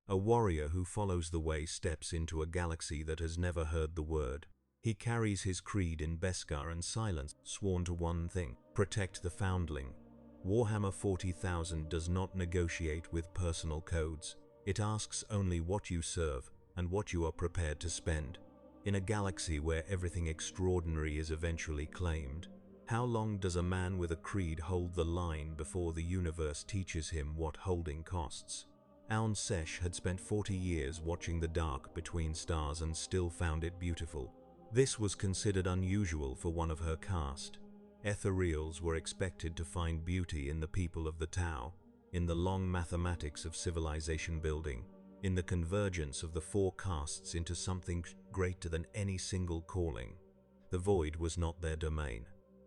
A warrior who follows the way steps into a galaxy that has never heard the word. He carries his creed in Beskar and silence, sworn to one thing: protect the foundling. Warhammer 40,000 does not negotiate with personal codes. It asks only what you serve and what you are prepared to spend. In a galaxy where everything extraordinary is eventually claimed, how long does a man with a creed hold the line before the universe teaches him what holding costs? Aun Sesh had spent 40 years watching the dark between stars and still found it beautiful. This was considered unusual for one of her caste. Ethereals were expected to find beauty in the people of the Tau, in the long mathematics of civilization building, in the convergence of the four castes into something greater than any single calling. The void was not their domain.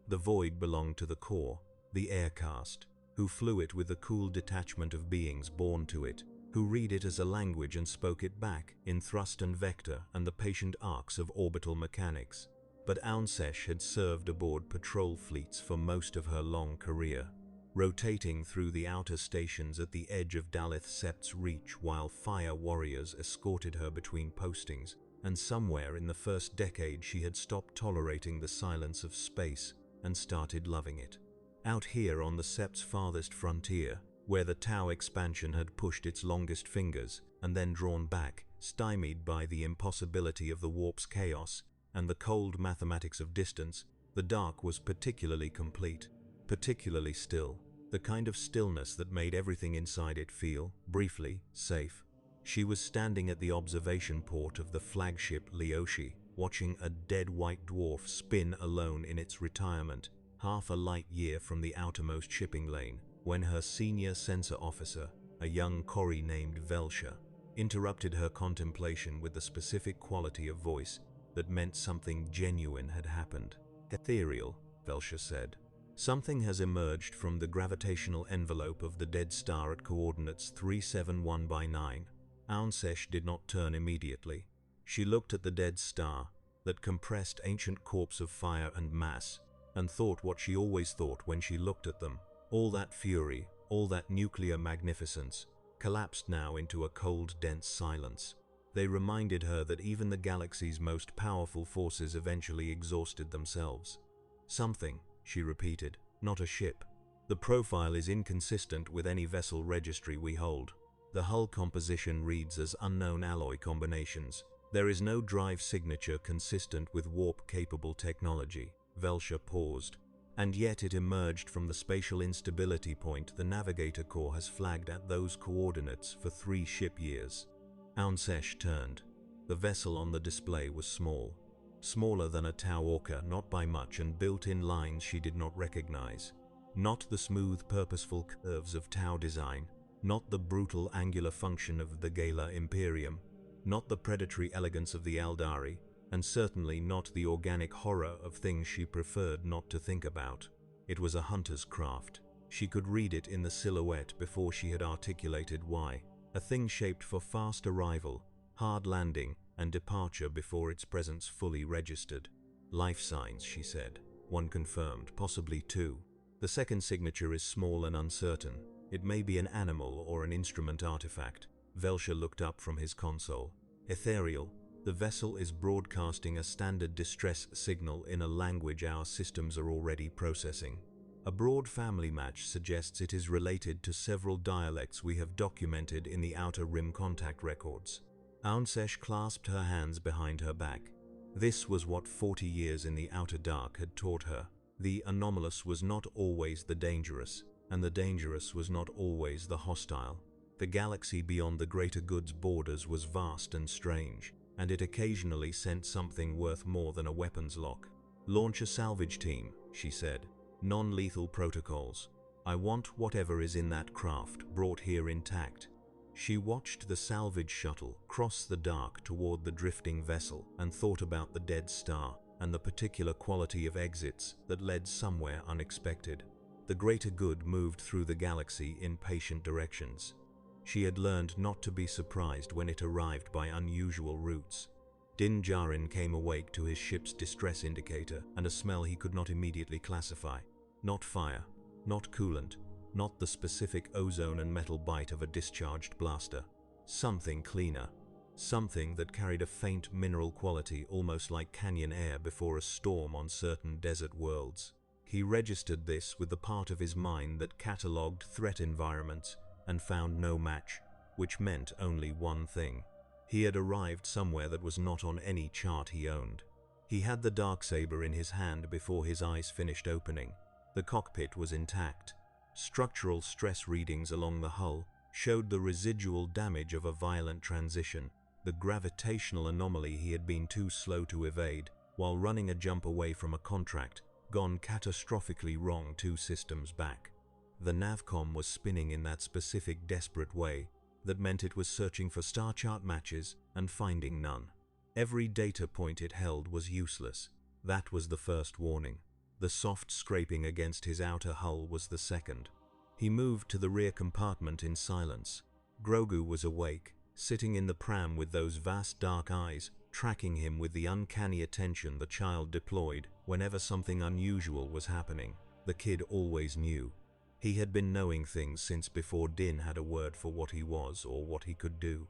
The void belonged to the core, the air caste, who flew it with the cool detachment of beings born to it, who read it as a language and spoke it back in thrust and vector and the patient arcs of orbital mechanics. But Aun Sesh had served aboard patrol fleets for most of her long career, rotating through the outer stations at the edge of Daleth Sept's reach while fire warriors escorted her between postings, and somewhere in the first decade she had stopped tolerating the silence of space and started loving it. Out here on the Sept's farthest frontier, where the Tau expansion had pushed its longest fingers and then drawn back, stymied by the impossibility of the warp's chaos and the cold mathematics of distance, the dark was particularly complete, particularly still, the kind of stillness that made everything inside it feel, briefly, safe. She was standing at the observation port of the flagship Leoshi, watching a dead white dwarf spin alone in its retirement, half a light year from the outermost shipping lane, when her senior sensor officer, a young Kori named Velsha, interrupted her contemplation with the specific quality of voice that meant something genuine had happened. "Ethereal," Velsha said. "Something has emerged from the gravitational envelope of the dead star at coordinates 371 by 9. Aun Sesh did not turn immediately. She looked at the dead star, that compressed ancient corpse of fire and mass, and thought what she always thought when she looked at them. All that fury, all that nuclear magnificence, collapsed now into a cold, dense silence. They reminded her that even the galaxy's most powerful forces eventually exhausted themselves. "Something," she repeated, "not a ship. The profile is inconsistent with any vessel registry we hold. The hull composition reads as unknown alloy combinations. There is no drive signature consistent with warp-capable technology." Velsha paused. "And yet it emerged from the spatial instability point the Navigator Corps has flagged at those coordinates for 3 ship years." Aun Sesh turned. The vessel on the display was small. Smaller than a Tau Orca, not by much, and built in lines she did not recognize. Not the smooth, purposeful curves of Tau design, not the brutal angular function of the Gala Imperium, not the predatory elegance of the Eldari, and certainly not the organic horror of things she preferred not to think about. It was a hunter's craft. She could read it in the silhouette before she had articulated why. A thing shaped for fast arrival, hard landing, and departure before its presence fully registered. "Life signs," she said. "One confirmed, possibly 2. The second signature is small and uncertain. It may be an animal or an instrument artifact." Velsha looked up from his console. "Ethereal. The vessel is broadcasting a standard distress signal in a language our systems are already processing. A broad family match suggests it is related to several dialects we have documented in the Outer Rim contact records." Aun Sesh clasped her hands behind her back. This was what 40 years in the Outer Dark had taught her. The anomalous was not always the dangerous, and the dangerous was not always the hostile. The galaxy beyond the greater good's borders was vast and strange, and it occasionally sent something worth more than a weapons lock. "Launch a salvage team," she said. "Non-lethal protocols. I want whatever is in that craft brought here intact." She watched the salvage shuttle cross the dark toward the drifting vessel and thought about the dead star and the particular quality of exits that led somewhere unexpected. The greater good moved through the galaxy in patient directions. She had learned not to be surprised when it arrived by unusual routes. Din Djarin came awake to his ship's distress indicator and a smell he could not immediately classify. Not fire, not coolant, not the specific ozone and metal bite of a discharged blaster. Something cleaner. Something that carried a faint mineral quality, almost like canyon air before a storm on certain desert worlds. He registered this with the part of his mind that catalogued threat environments and found no match, which meant only one thing. He had arrived somewhere that was not on any chart he owned. He had the darksaber in his hand before his eyes finished opening. The cockpit was intact. Structural stress readings along the hull showed the residual damage of a violent transition, the gravitational anomaly he had been too slow to evade, while running a jump away from a contract, gone catastrophically wrong 2 systems back. The navcom was spinning in that specific desperate way that meant it was searching for star chart matches and finding none. Every data point it held was useless. That was the first warning. The soft scraping against his outer hull was the second. He moved to the rear compartment in silence. Grogu was awake, sitting in the pram with those vast dark eyes, tracking him with the uncanny attention the child deployed whenever something unusual was happening. The kid always knew. He had been knowing things since before Din had a word for what he was or what he could do.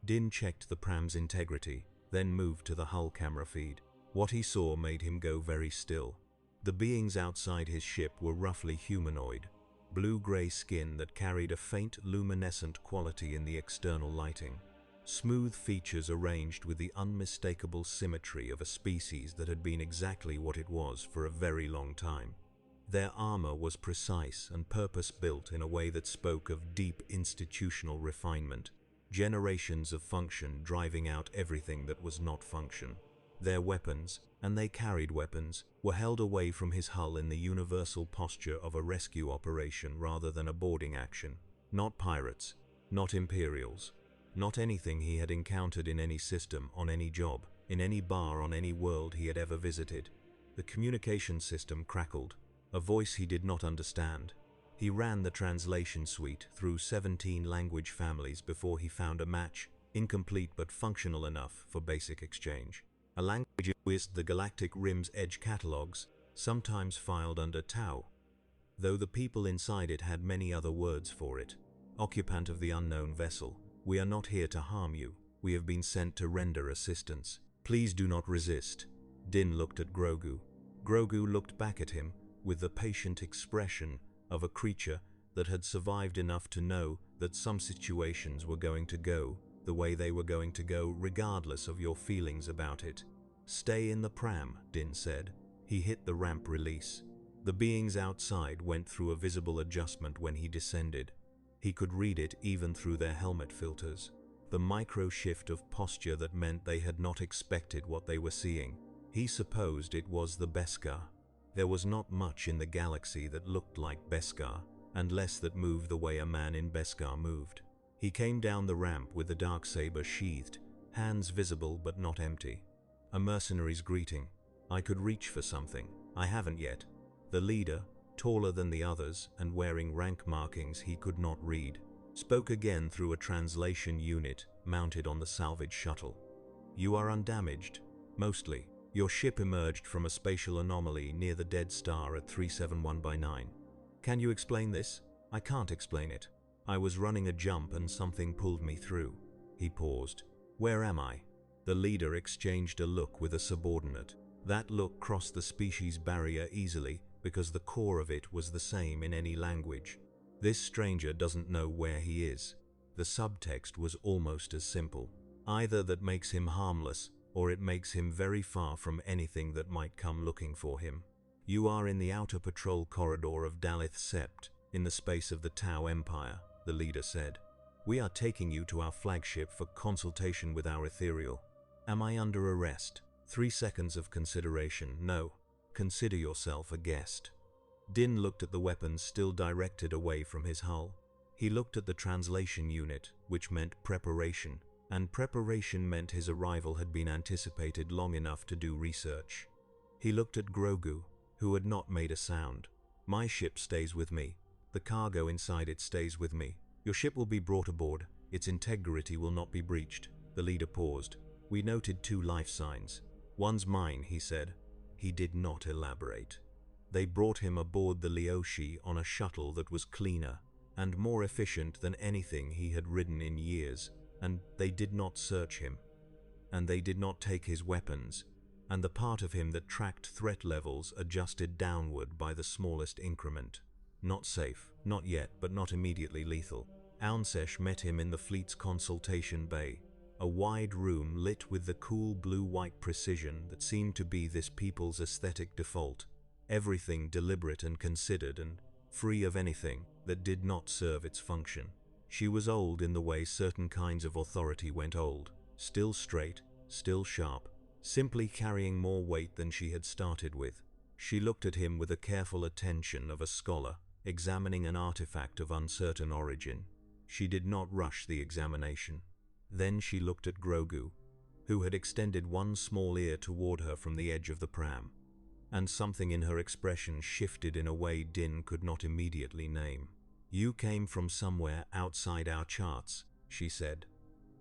Din checked the pram's integrity, then moved to the hull camera feed. What he saw made him go very still. The beings outside his ship were roughly humanoid, blue-gray skin that carried a faint luminescent quality in the external lighting. Smooth features arranged with the unmistakable symmetry of a species that had been exactly what it was for a very long time. Their armor was precise and purpose-built in a way that spoke of deep institutional refinement, generations of function driving out everything that was not function. Their weapons, and they carried weapons, were held away from his hull in the universal posture of a rescue operation rather than a boarding action. Not pirates, not Imperials, not anything he had encountered in any system, on any job, in any bar on any world he had ever visited. The communication system crackled, a voice he did not understand. He ran the translation suite through 17 language families before he found a match, incomplete but functional enough for basic exchange. A language with the Galactic Rim's Edge catalogs, sometimes filed under Tau, though the people inside it had many other words for it. Occupant of the unknown vessel, we are not here to harm you. We have been sent to render assistance. Please do not resist. Din looked at Grogu. Grogu looked back at him with the patient expression of a creature that had survived enough to know that some situations were going to go the way they were going to go regardless of your feelings about it. Stay in the pram, Din said. He hit the ramp release. The beings outside went through a visible adjustment when he descended. He could read it even through their helmet filters. The micro shift of posture that meant they had not expected what they were seeing. He supposed it was the Beskar. There was not much in the galaxy that looked like Beskar, and less that moved the way a man in Beskar moved. He came down the ramp with the darksaber sheathed, hands visible but not empty. A mercenary's greeting. I could reach for something. I haven't yet. The leader, taller than the others and wearing rank markings he could not read, spoke again through a translation unit mounted on the salvage shuttle. You are undamaged, mostly. Your ship emerged from a spatial anomaly near the dead star at 371 by 9. Can you explain this? I can't explain it. I was running a jump and something pulled me through. He paused. Where am I? The leader exchanged a look with a subordinate. That look crossed the species barrier easily because the core of it was the same in any language. This stranger doesn't know where he is. The subtext was almost as simple. Either that makes him harmless, or it makes him very far from anything that might come looking for him. You are in the outer patrol corridor of Dalith Sept, in the space of the Tau Empire, the leader said. We are taking you to our flagship for consultation with our ethereal. Am I under arrest? 3 seconds of consideration. No. Consider yourself a guest. Din looked at the weapons still directed away from his hull. He looked at the translation unit, which meant preparation, and preparation meant his arrival had been anticipated long enough to do research. He looked at Grogu, who had not made a sound. My ship stays with me. The cargo inside it stays with me. Your ship will be brought aboard. Its integrity will not be breached. The leader paused. We noted 2 life signs. One's mine, he said. He did not elaborate. They brought him aboard the Leoshi on a shuttle that was cleaner and more efficient than anything he had ridden in years. and they did not search him, and they did not take his weapons, and the part of him that tracked threat levels adjusted downward by the smallest increment. Not safe, not yet, but not immediately lethal. Aunsesh met him in the fleet's consultation bay, a wide room lit with the cool blue-white precision that seemed to be this people's aesthetic default, everything deliberate and considered and free of anything that did not serve its function. She was old in the way certain kinds of authority went old, still straight, still sharp, simply carrying more weight than she had started with. She looked at him with the careful attention of a scholar examining an artifact of uncertain origin. She did not rush the examination. Then she looked at Grogu, who had extended one small ear toward her from the edge of the pram, and something in her expression shifted in a way Din could not immediately name. "You came from somewhere outside our charts," she said,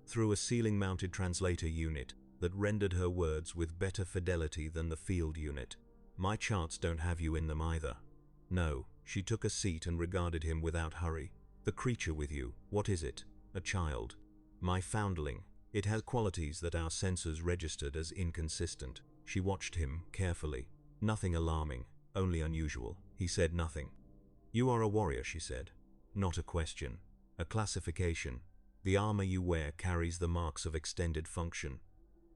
through a ceiling-mounted translator unit that rendered her words with better fidelity than the field unit. "My charts don't have you in them either." "No." She took a seat and regarded him without hurry. "The creature with you, what is it? A child?" "My foundling. It has qualities that our sensors registered as inconsistent." She watched him carefully. "Nothing alarming, only unusual." He said nothing. "You are a warrior," she said. "Not a question. A classification. The armor you wear carries the marks of extended function.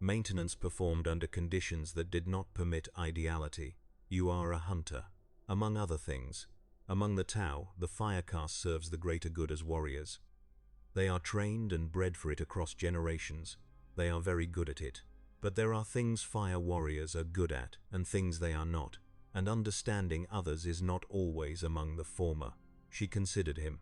Maintenance performed under conditions that did not permit ideality. You are a hunter. Among other things. Among the Tau, the fire caste serves the greater good as warriors. They are trained and bred for it across generations. They are very good at it. But there are things fire warriors are good at, and things they are not, and understanding others is not always among the former." She considered him.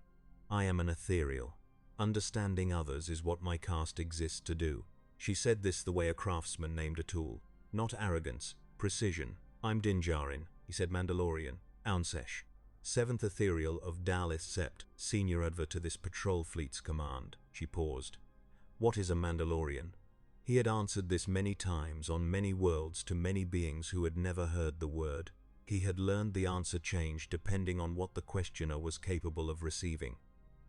"I am an ethereal. Understanding others is what my caste exists to do." She said this the way a craftsman named a tool. Not arrogance, precision. "I'm Din Djarin," he said. "Mandalorian. Aunsesh. 7th Ethereal of Dalith Sept, senior adver to this patrol fleet's command." She paused. "What is a Mandalorian?" He had answered this many times on many worlds to many beings who had never heard the word. He had learned the answer changed depending on what the questioner was capable of receiving.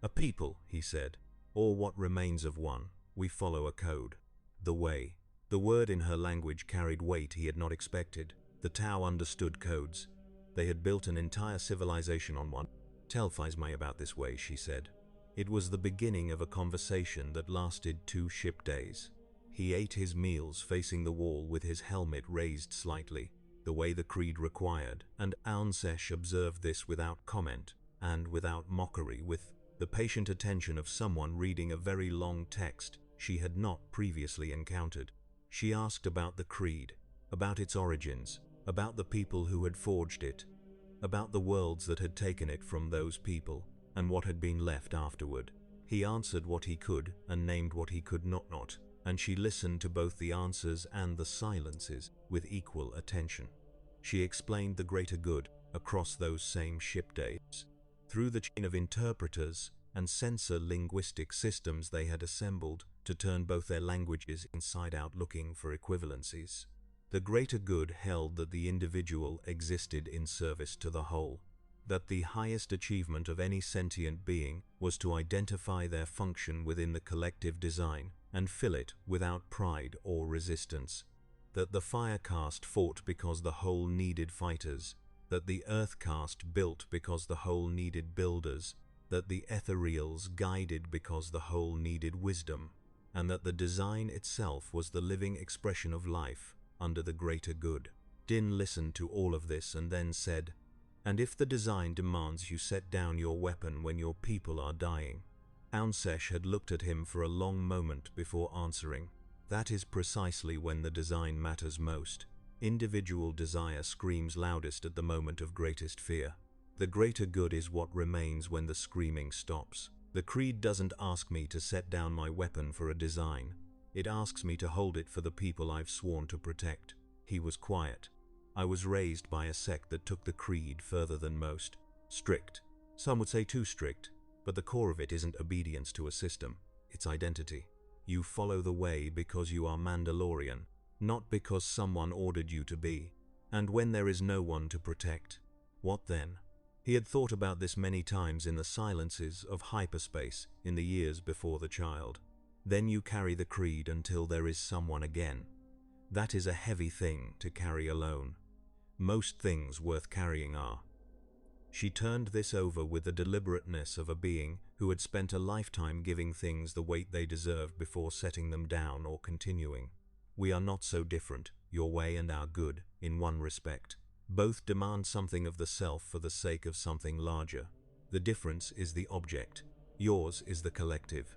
"A people," he said, "or what remains of one. We follow a code. The way." The word in her language carried weight he had not expected. The Tau understood codes. They had built an entire civilization on one. "Tell Faizmay about this way," she said. It was the beginning of a conversation that lasted 2 ship days. He ate his meals facing the wall with his helmet raised slightly, the way the creed required, and Aunsesh observed this without comment and without mockery, with the patient attention of someone reading a very long text she had not previously encountered. She asked about the creed, about its origins, about the people who had forged it, about the worlds that had taken it from those people, and what had been left afterward. He answered what he could and named what he could not, and she listened to both the answers and the silences with equal attention. She explained the greater good across those same ship days, through the chain of interpreters and sensor linguistic systems they had assembled to turn both their languages inside out looking for equivalencies. The greater good held that the individual existed in service to the whole, that the highest achievement of any sentient being was to identify their function within the collective design and fill it without pride or resistance, that the fire caste fought because the whole needed fighters, that the earth caste built because the whole needed builders, that the ethereals guided because the whole needed wisdom, and that the design itself was the living expression of life under the greater good. Din listened to all of this and then said, "And if the design demands you set down your weapon when your people are dying?" Aunsesh had looked at him for a long moment before answering. "That is precisely when the design matters most. Individual desire screams loudest at the moment of greatest fear. The greater good is what remains when the screaming stops. The creed doesn't ask me to set down my weapon for a design. It asks me to hold it for the people I've sworn to protect." He was quiet. "I was raised by a sect that took the creed further than most. Strict. Some would say too strict, but the core of it isn't obedience to a system, it's identity. You follow the way because you are Mandalorian, not because someone ordered you to be. And when there is no one to protect, what then?" He had thought about this many times in the silences of hyperspace in the years before the child. Then you carry the creed until there is someone again. That is a heavy thing to carry alone. Most things worth carrying are. She turned this over with the deliberateness of a being who had spent a lifetime giving things the weight they deserved before setting them down or continuing. We are not so different, your way and our good, in one respect. Both demand something of the self for the sake of something larger. The difference is the object. Yours is the collective.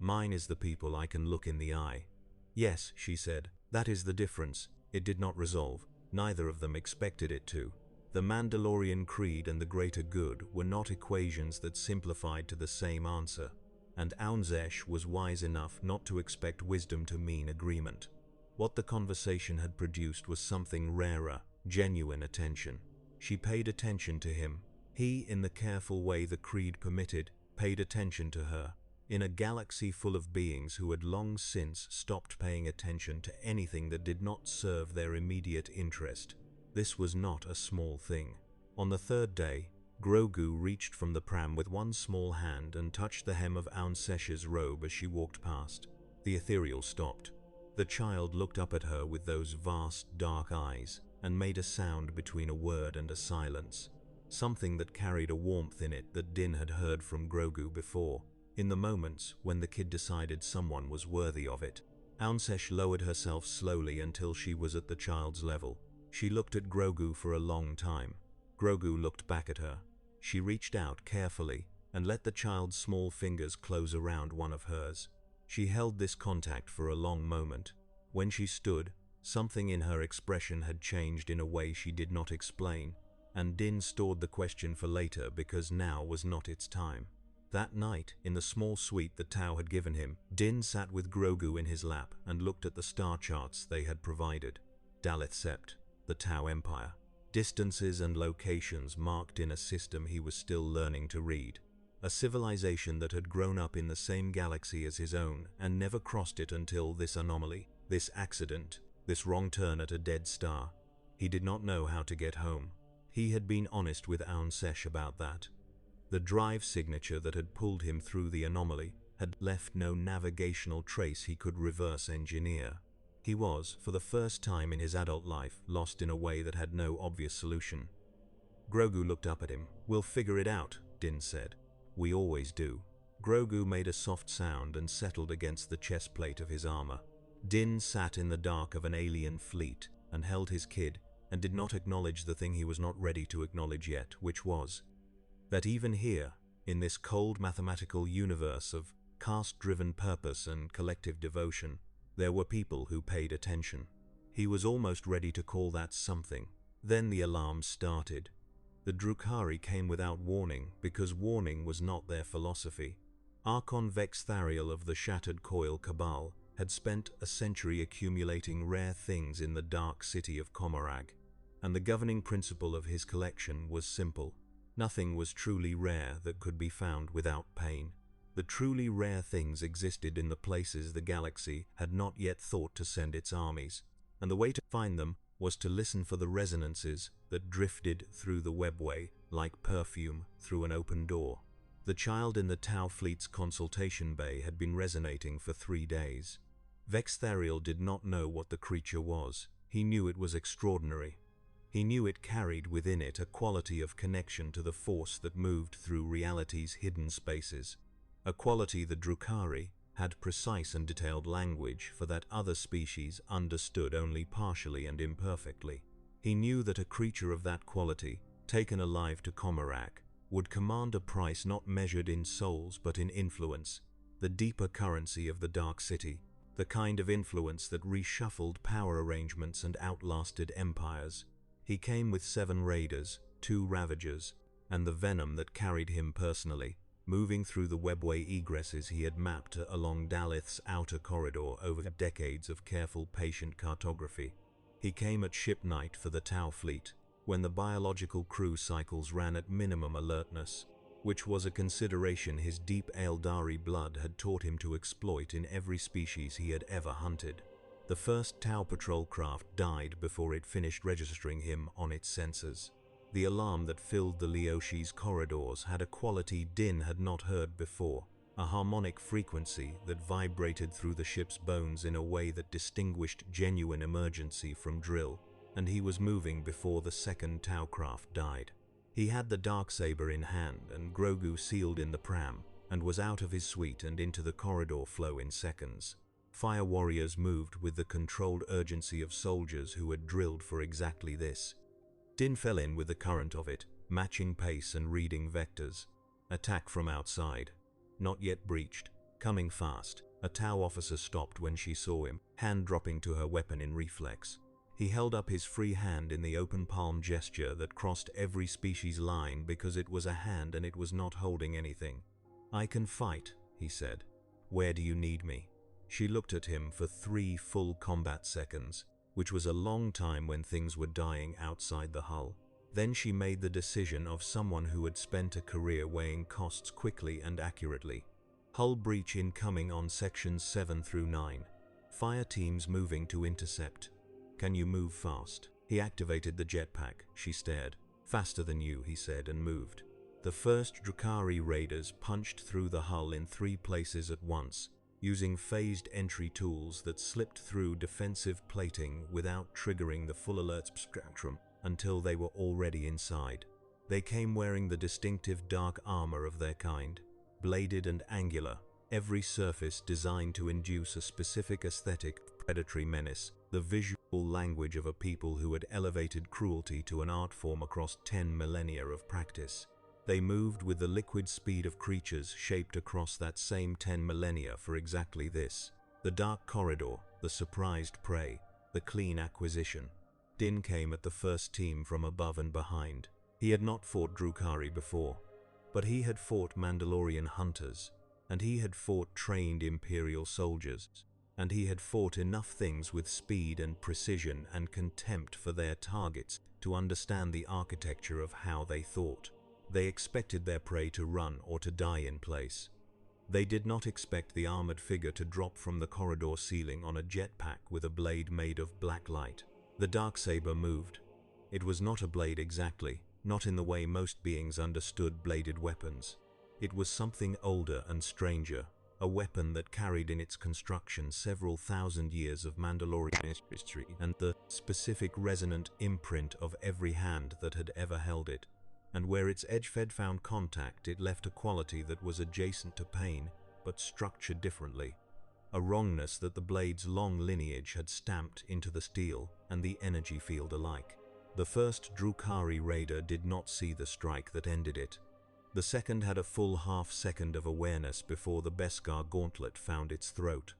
Mine is the people I can look in the eye. Yes, she said, that is the difference. It did not resolve. Neither of them expected it to. The Mandalorian creed and the greater good were not equations that simplified to the same answer, and Aunzesh was wise enough not to expect wisdom to mean agreement. What the conversation had produced was something rarer, genuine attention. She paid attention to him. He, in the careful way the creed permitted, paid attention to her. In a galaxy full of beings who had long since stopped paying attention to anything that did not serve their immediate interest, this was not a small thing. On the third day, Grogu reached from the pram with one small hand and touched the hem of Aunsesh's robe as she walked past. The ethereal stopped. The child looked up at her with those vast, dark eyes and made a sound between a word and a silence, something that carried a warmth in it that Din had heard from Grogu before, in the moments when the kid decided someone was worthy of it. Aunsesh lowered herself slowly until she was at the child's level. She looked at Grogu for a long time. Grogu looked back at her. She reached out carefully and let the child's small fingers close around one of hers. She held this contact for a long moment. When she stood, something in her expression had changed in a way she did not explain, and Din stored the question for later because now was not its time. That night, in the small suite that Tau had given him, Din sat with Grogu in his lap and looked at the star charts they had provided. Daleth Sept, the Tau Empire. Distances and locations marked in a system he was still learning to read. A civilization that had grown up in the same galaxy as his own and never crossed it until this anomaly, this accident, this wrong turn at a dead star. He did not know how to get home. He had been honest with Aunsesh about that. The drive signature that had pulled him through the anomaly had left no navigational trace he could reverse engineer. He was, for the first time in his adult life, lost in a way that had no obvious solution. Grogu looked up at him. "We'll figure it out," Din said. "We always do." Grogu made a soft sound and settled against the chest plate of his armor. Din sat in the dark of an alien fleet and held his kid and did not acknowledge the thing he was not ready to acknowledge yet, which was that even here, in this cold mathematical universe of caste-driven purpose and collective devotion, there were people who paid attention. He was almost ready to call that something. Then the alarm started. The Drukhari came without warning, because warning was not their philosophy. Archon Vexthariel of the Shattered Coil Cabal had spent a century accumulating rare things in the dark city of Commorragh, and the governing principle of his collection was simple. Nothing was truly rare that could be found without pain. The truly rare things existed in the places the galaxy had not yet thought to send its armies, and the way to find them was to listen for the resonances that drifted through the webway like perfume through an open door. The child in the Tau fleet's consultation bay had been resonating for 3 days. Vexthariel did not know what the creature was. He knew it was extraordinary. He knew it carried within it a quality of connection to the force that moved through reality's hidden spaces. A quality the Drukhari had precise and detailed language for that other species understood only partially and imperfectly. He knew that a creature of that quality, taken alive to Commorragh, would command a price not measured in souls but in influence, the deeper currency of the Dark City, the kind of influence that reshuffled power arrangements and outlasted empires. He came with 7 raiders, 2 ravagers, and the venom that carried him personally, moving through the webway egresses he had mapped along Daleth's outer corridor over decades of careful, patient cartography. He came at ship night for the Tau fleet, when the biological crew cycles ran at minimum alertness, which was a consideration his deep Eldari blood had taught him to exploit in every species he had ever hunted. The first Tau patrol craft died before it finished registering him on its sensors. The alarm that filled the Leoshi's corridors had a quality Din had not heard before. a harmonic frequency that vibrated through the ship's bones in a way that distinguished genuine emergency from drill, and he was moving before the second Tau craft died. He had the Darksaber in hand and Grogu sealed in the pram, and was out of his suite and into the corridor flow in seconds. Fire warriors moved with the controlled urgency of soldiers who had drilled for exactly this. Din fell in with the current of it, matching pace and reading vectors. Attack from outside. Not yet breached. Coming fast. A Tau officer stopped when she saw him, hand dropping to her weapon in reflex. He held up his free hand in the open palm gesture that crossed every species line because it was a hand and it was not holding anything. "I can fight," he said. "Where do you need me?" She looked at him for 3 full combat seconds, which was a long time when things were dying outside the hull. Then she made the decision of someone who had spent a career weighing costs quickly and accurately. Hull breach incoming on sections 7 through 9. Fire teams moving to intercept. "Can you move fast?" He activated the jetpack. She stared. "Faster than you," he said, and moved. The first Drukhari raiders punched through the hull in 3 places at once, using phased entry tools that slipped through defensive plating without triggering the full alert spectrum until they were already inside. They came wearing the distinctive dark armor of their kind, bladed and angular, every surface designed to induce a specific aesthetic of predatory menace, the visual language of a people who had elevated cruelty to an art form across 10 millennia of practice. They moved with the liquid speed of creatures shaped across that same 10 millennia for exactly this. The dark corridor, the surprised prey, the clean acquisition. Din came at the first team from above and behind. He had not fought Drukhari before, but he had fought Mandalorian hunters, and he had fought trained Imperial soldiers, and he had fought enough things with speed and precision and contempt for their targets to understand the architecture of how they thought. They expected their prey to run or to die in place. They did not expect the armored figure to drop from the corridor ceiling on a jetpack with a blade made of black light. The Darksaber moved. It was not a blade exactly, not in the way most beings understood bladed weapons. It was something older and stranger, a weapon that carried in its construction several thousand years of Mandalorian history and the specific resonant imprint of every hand that had ever held it. And where its edge found contact, it left a quality that was adjacent to pain, but structured differently. A wrongness that the blade's long lineage had stamped into the steel and the energy field alike. The first Drukhari raider did not see the strike that ended it. The second had a full half-second of awareness before the Beskar gauntlet found its throat.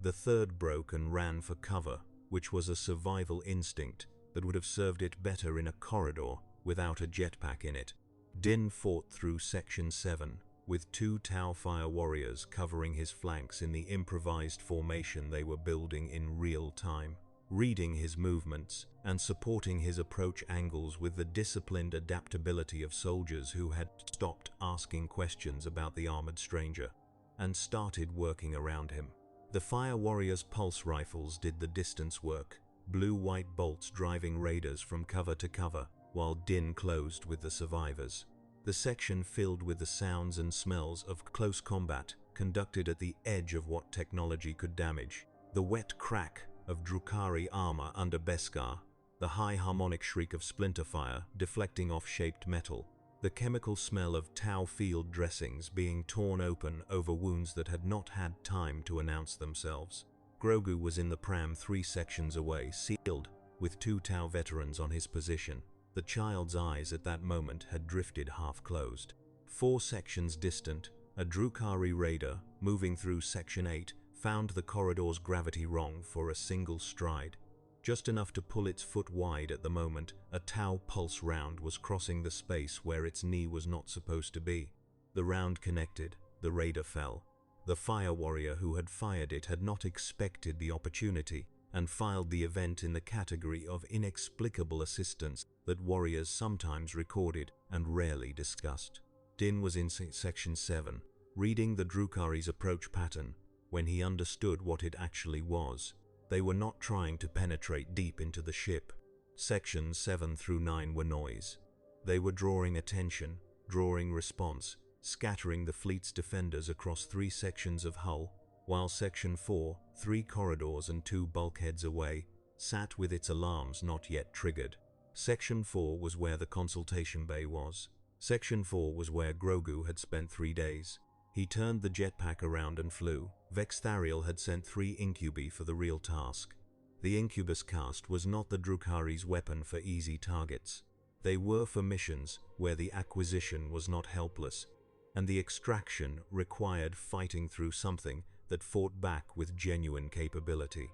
The third broke and ran for cover, which was a survival instinct that would have served it better in a corridor without a jetpack in it. Din fought through Section 7, with 2 Tau Fire warriors covering his flanks in the improvised formation they were building in real time, reading his movements and supporting his approach angles with the disciplined adaptability of soldiers who had stopped asking questions about the armored stranger and started working around him. The Fire Warriors' pulse rifles did the distance work, blue-white bolts driving raiders from cover to cover, while Din closed with the survivors. The section filled with the sounds and smells of close combat conducted at the edge of what technology could damage. The wet crack of Drukhari armor under Beskar, the high harmonic shriek of splinter fire deflecting off shaped metal, the chemical smell of Tau field dressings being torn open over wounds that had not had time to announce themselves. Grogu was in the pram 3 sections away, sealed, with 2 Tau veterans on his position. The child's eyes at that moment had drifted half-closed. 4 sections distant, a Drukhari raider, moving through Section 8, found the corridor's gravity wrong for a single stride. Just enough to pull its foot wide at the moment a Tau pulse round was crossing the space where its knee was not supposed to be. The round connected, the raider fell. The fire warrior who had fired it had not expected the opportunity and filed the event in the category of inexplicable assistance that warriors sometimes recorded and rarely discussed. Din was in Section 7, reading the Drukhari's approach pattern, when he understood what it actually was. They were not trying to penetrate deep into the ship. Sections 7 through 9 were noise. They were drawing attention, drawing response, scattering the fleet's defenders across 3 sections of hull, while Section 4, 3 corridors and 2 bulkheads away, sat with its alarms not yet triggered. Section 4 was where the consultation bay was. Section 4 was where Grogu had spent 3 days. He turned the jetpack around and flew. Vexthariel had sent 3 incubi for the real task. The incubus cast was not the Drukhari's weapon for easy targets. They were for missions where the acquisition was not helpless, and the extraction required fighting through something that fought back with genuine capability.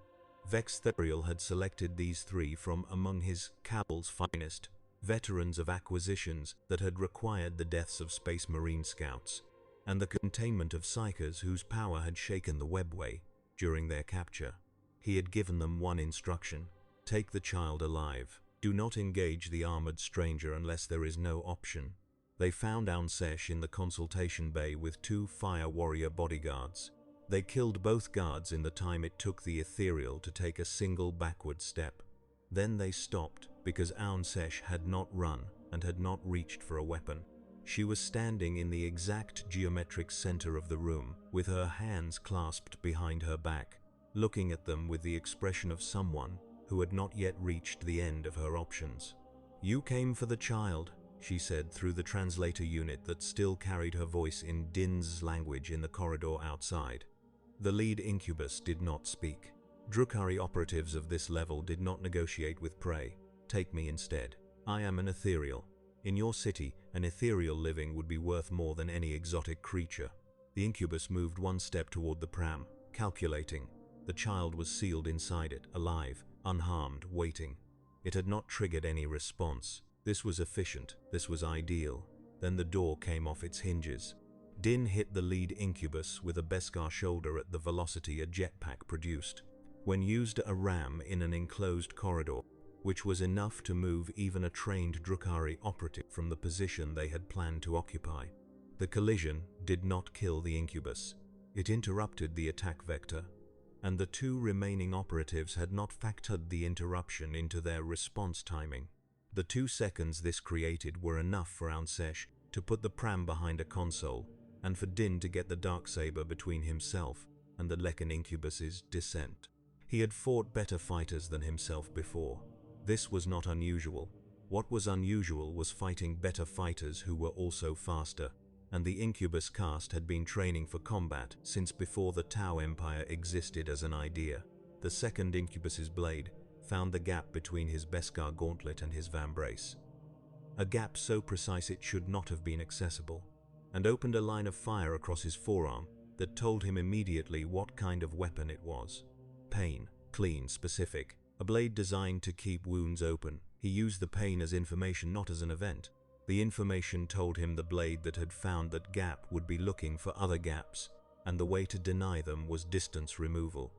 Vexthariel had selected these 3 from among his cabal's finest, veterans of acquisitions that had required the deaths of Space Marine scouts, and the containment of psychers whose power had shaken the webway during their capture. He had given them one instruction: take the child alive. Do not engage the armored stranger unless there is no option. They found Aun Sesh in the consultation bay with 2 fire warrior bodyguards. They killed both guards in the time it took the ethereal to take a single backward step. Then they stopped because Aun Sesh had not run and had not reached for a weapon. She was standing in the exact geometric center of the room, with her hands clasped behind her back, looking at them with the expression of someone who had not yet reached the end of her options. "You came for the child," she said through the translator unit that still carried her voice in Din's language in the corridor outside. The lead incubus did not speak. Drukhari operatives of this level did not negotiate with prey. Take me instead. I am an ethereal. In your city, an ethereal living would be worth more than any exotic creature. The incubus moved 1 step toward the pram, calculating. The child was sealed inside it, alive, unharmed, waiting. It had not triggered any response. This was efficient. This was ideal. Then the door came off its hinges. Din hit the lead incubus with a Beskar shoulder at the velocity a jetpack produced. When used a ram in an enclosed corridor, which was enough to move even a trained Drukhari operative from the position they had planned to occupy. The collision did not kill the incubus. It interrupted the attack vector, and the 2 remaining operatives had not factored the interruption into their response timing. The 2 seconds this created were enough for Aun Sesh to put the pram behind a console, and for Din to get the Darksaber between himself and the Lekan incubus's descent. He had fought better fighters than himself before. This was not unusual. What was unusual was fighting better fighters who were also faster, and the incubus caste had been training for combat since before the Tau Empire existed as an idea. The second incubus's blade found the gap between his Beskar gauntlet and his vambrace, a gap so precise it should not have been accessible, and opened a line of fire across his forearm that told him immediately what kind of weapon it was. Pain, clean, specific, a blade designed to keep wounds open. He used the pain as information, not as an event. The information told him the blade that had found that gap would be looking for other gaps, and the way to deny them was distance removal.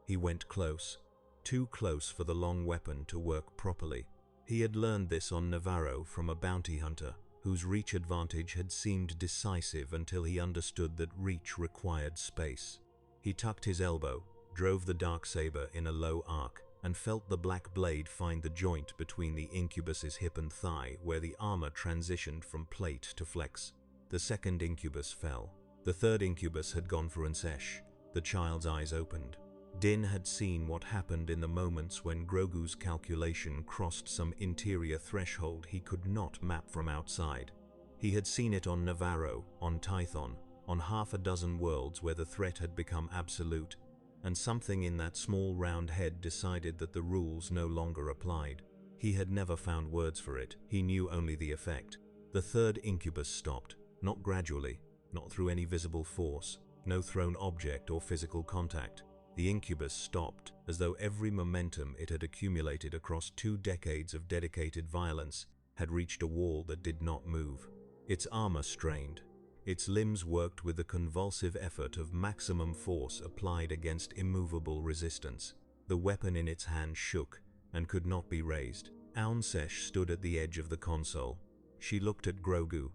He went close, too close for the long weapon to work properly. He had learned this on Navarro from a bounty hunter, whose reach advantage had seemed decisive until he understood that reach required space. He tucked his elbow, drove the Darksaber in a low arc, and felt the black blade find the joint between the incubus's hip and thigh where the armor transitioned from plate to flex. The second incubus fell. The third incubus had gone for Aun Sesh. The child's eyes opened. Din had seen what happened in the moments when Grogu's calculation crossed some interior threshold he could not map from outside. He had seen it on Navarro, on Tython, on half a dozen worlds where the threat had become absolute, and something in that small round head decided that the rules no longer applied. He had never found words for it. He knew only the effect. The third incubus stopped, not gradually, not through any visible force, no thrown object or physical contact. The incubus stopped, as though every momentum it had accumulated across 2 decades of dedicated violence had reached a wall that did not move. Its armor strained. Its limbs worked with the convulsive effort of maximum force applied against immovable resistance. The weapon in its hand shook and could not be raised. Aun Sesh stood at the edge of the console. She looked at Grogu.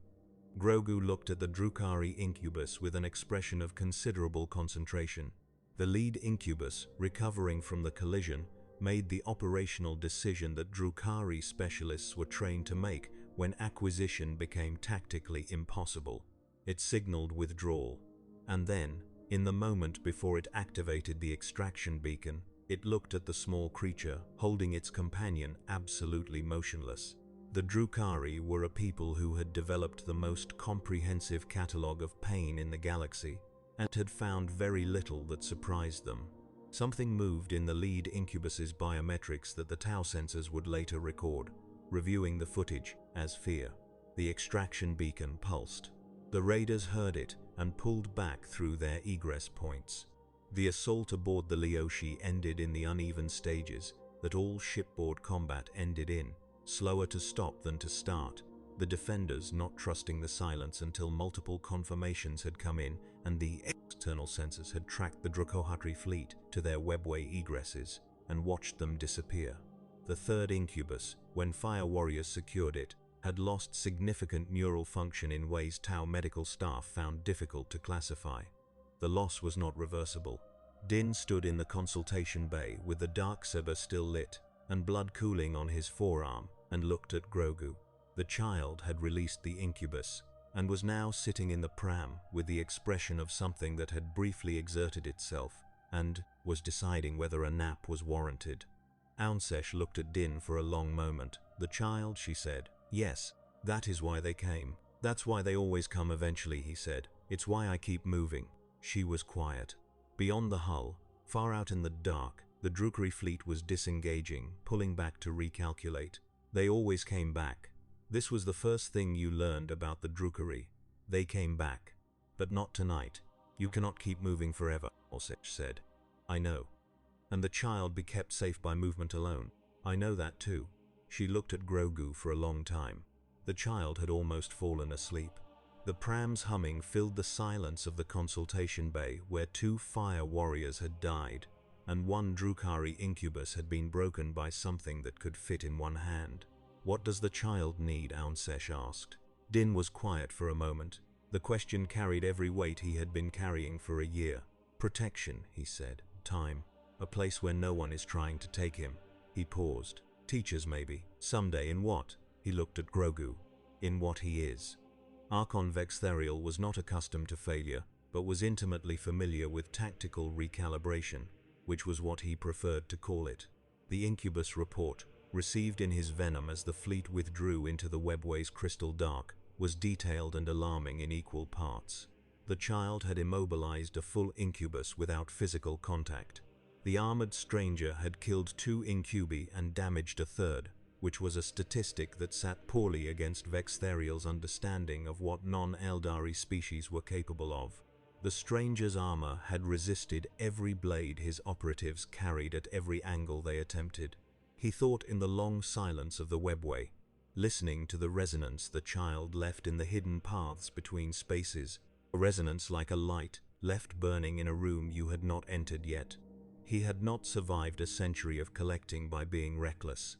Grogu looked at the Drukhari incubus with an expression of considerable concentration. The lead incubus, recovering from the collision, made the operational decision that Drukhari specialists were trained to make when acquisition became tactically impossible. It signaled withdrawal. And then, in the moment before it activated the extraction beacon, it looked at the small creature, holding its companion absolutely motionless. The Drukhari were a people who had developed the most comprehensive catalogue of pain in the galaxy, and had found very little that surprised them. Something moved in the lead incubus's biometrics that the Tau sensors would later record, reviewing the footage as fear. The extraction beacon pulsed. The raiders heard it and pulled back through their egress points. The assault aboard the Leoshi ended in the uneven stages that all shipboard combat ended in, slower to stop than to start, the defenders not trusting the silence until multiple confirmations had come in and the external sensors had tracked the Drukhari fleet to their webway egresses and watched them disappear. The third incubus, when fire warriors secured it, had lost significant neural function in ways Tau medical staff found difficult to classify. The loss was not reversible. Din stood in the consultation bay with the dark saber still lit and blood cooling on his forearm and looked at Grogu. The child had released the incubus and was now sitting in the pram with the expression of something that had briefly exerted itself and was deciding whether a nap was warranted. Aunsesh looked at Din for a long moment. "The child," she said. "Yes, that is why they came. That's why they always come eventually," he said. "It's why I keep moving." She was quiet. Beyond the hull, far out in the dark, the Drukhari fleet was disengaging, pulling back to recalculate. They always came back. This was the first thing you learned about the Drukhari. They came back. But not tonight. You cannot keep moving forever, Aunsesh said. "I know. And the child be kept safe by movement alone. I know that too." She looked at Grogu for a long time. The child had almost fallen asleep. The pram's humming filled the silence of the consultation bay where 2 fire warriors had died, and 1 Drukhari incubus had been broken by something that could fit in one hand. "What does the child need?" Aunsesh asked. Din was quiet for a moment. The question carried every weight he had been carrying for a year. "Protection," he said. "Time. A place where no one is trying to take him." He paused. "Teachers maybe. Someday in what?" He looked at Grogu. "In what he is." Archon Vextherial was not accustomed to failure, but was intimately familiar with tactical recalibration, which was what he preferred to call it. The incubus report, received in his venom as the fleet withdrew into the webway's crystal dark, was detailed and alarming in equal parts. The child had immobilized a full incubus without physical contact. The armored stranger had killed 2 incubi and damaged a third, which was a statistic that sat poorly against Vextherial's understanding of what non-Eldari species were capable of. The stranger's armor had resisted every blade his operatives carried at every angle they attempted. He thought in the long silence of the webway, listening to the resonance the child left in the hidden paths between spaces, a resonance like a light left burning in a room you had not entered yet. He had not survived a century of collecting by being reckless.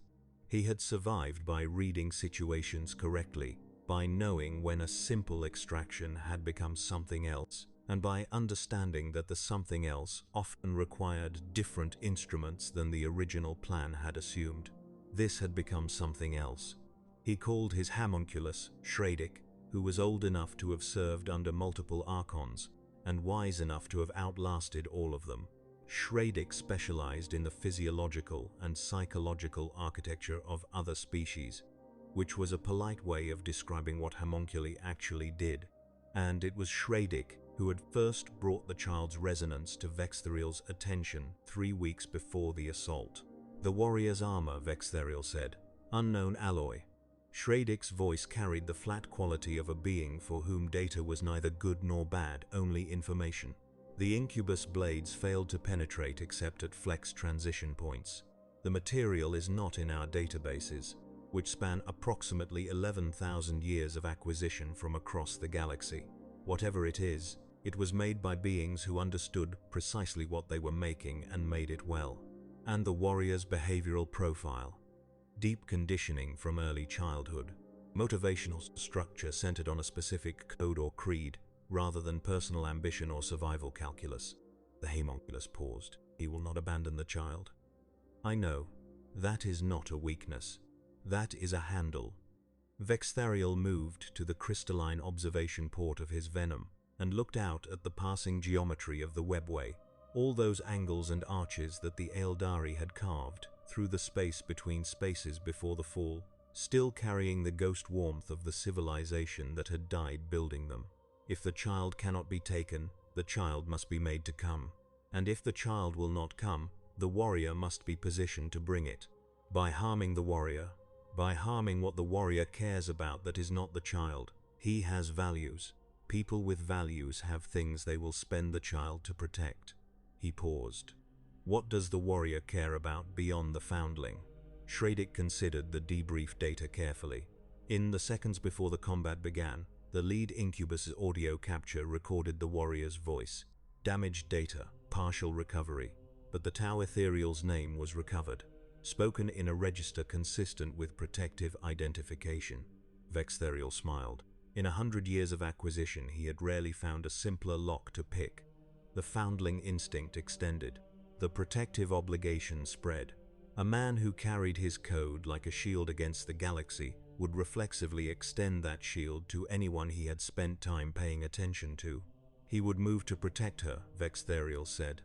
He had survived by reading situations correctly, by knowing when a simple extraction had become something else, and by understanding that the something else often required different instruments than the original plan had assumed. This had become something else. He called his homunculus Shradik, who was old enough to have served under multiple archons, and wise enough to have outlasted all of them. Shradik specialized in the physiological and psychological architecture of other species, which was a polite way of describing what homunculi actually did, and it was Shradik who had first brought the child's resonance to Vextherial's attention 3 weeks before the assault. "The warrior's armor," Vextherial said. "Unknown alloy." Shradik's voice carried the flat quality of a being for whom data was neither good nor bad, only information. The incubus blades failed to penetrate except at flex transition points. The material is not in our databases, which span approximately 11,000 years of acquisition from across the galaxy. Whatever it is, it was made by beings who understood precisely what they were making and made it well. And the warrior's behavioral profile. Deep conditioning from early childhood. Motivational structure centered on a specific code or creed, rather than personal ambition or survival calculus. The homunculus paused. "He will not abandon the child." "I know. That is not a weakness. That is a handle. Vexthariel moved to the crystalline observation port of his venom and looked out at the passing geometry of the webway, all those angles and arches that the Aeldari had carved through the space between spaces before the fall, still carrying the ghost warmth of the civilization that had died building them. If the child cannot be taken, the child must be made to come. And if the child will not come, the warrior must be positioned to bring it. By harming the warrior, by harming what the warrior cares about that is not the child, he has values. People with values have things they will spend the child to protect. He paused. What does the warrior care about beyond the foundling? Shredick considered the debrief data carefully. In the seconds before the combat began, the lead incubus's audio capture recorded the warrior's voice. Damaged data, partial recovery, but the Tau Ethereal's name was recovered, spoken in a register consistent with protective identification. Vexthariel smiled. In 100 years of acquisition, he had rarely found a simpler lock to pick. The foundling instinct extended. The protective obligation spread. A man who carried his code like a shield against the galaxy would reflexively extend that shield to anyone he had spent time paying attention to. He would move to protect her, Vexthariel said.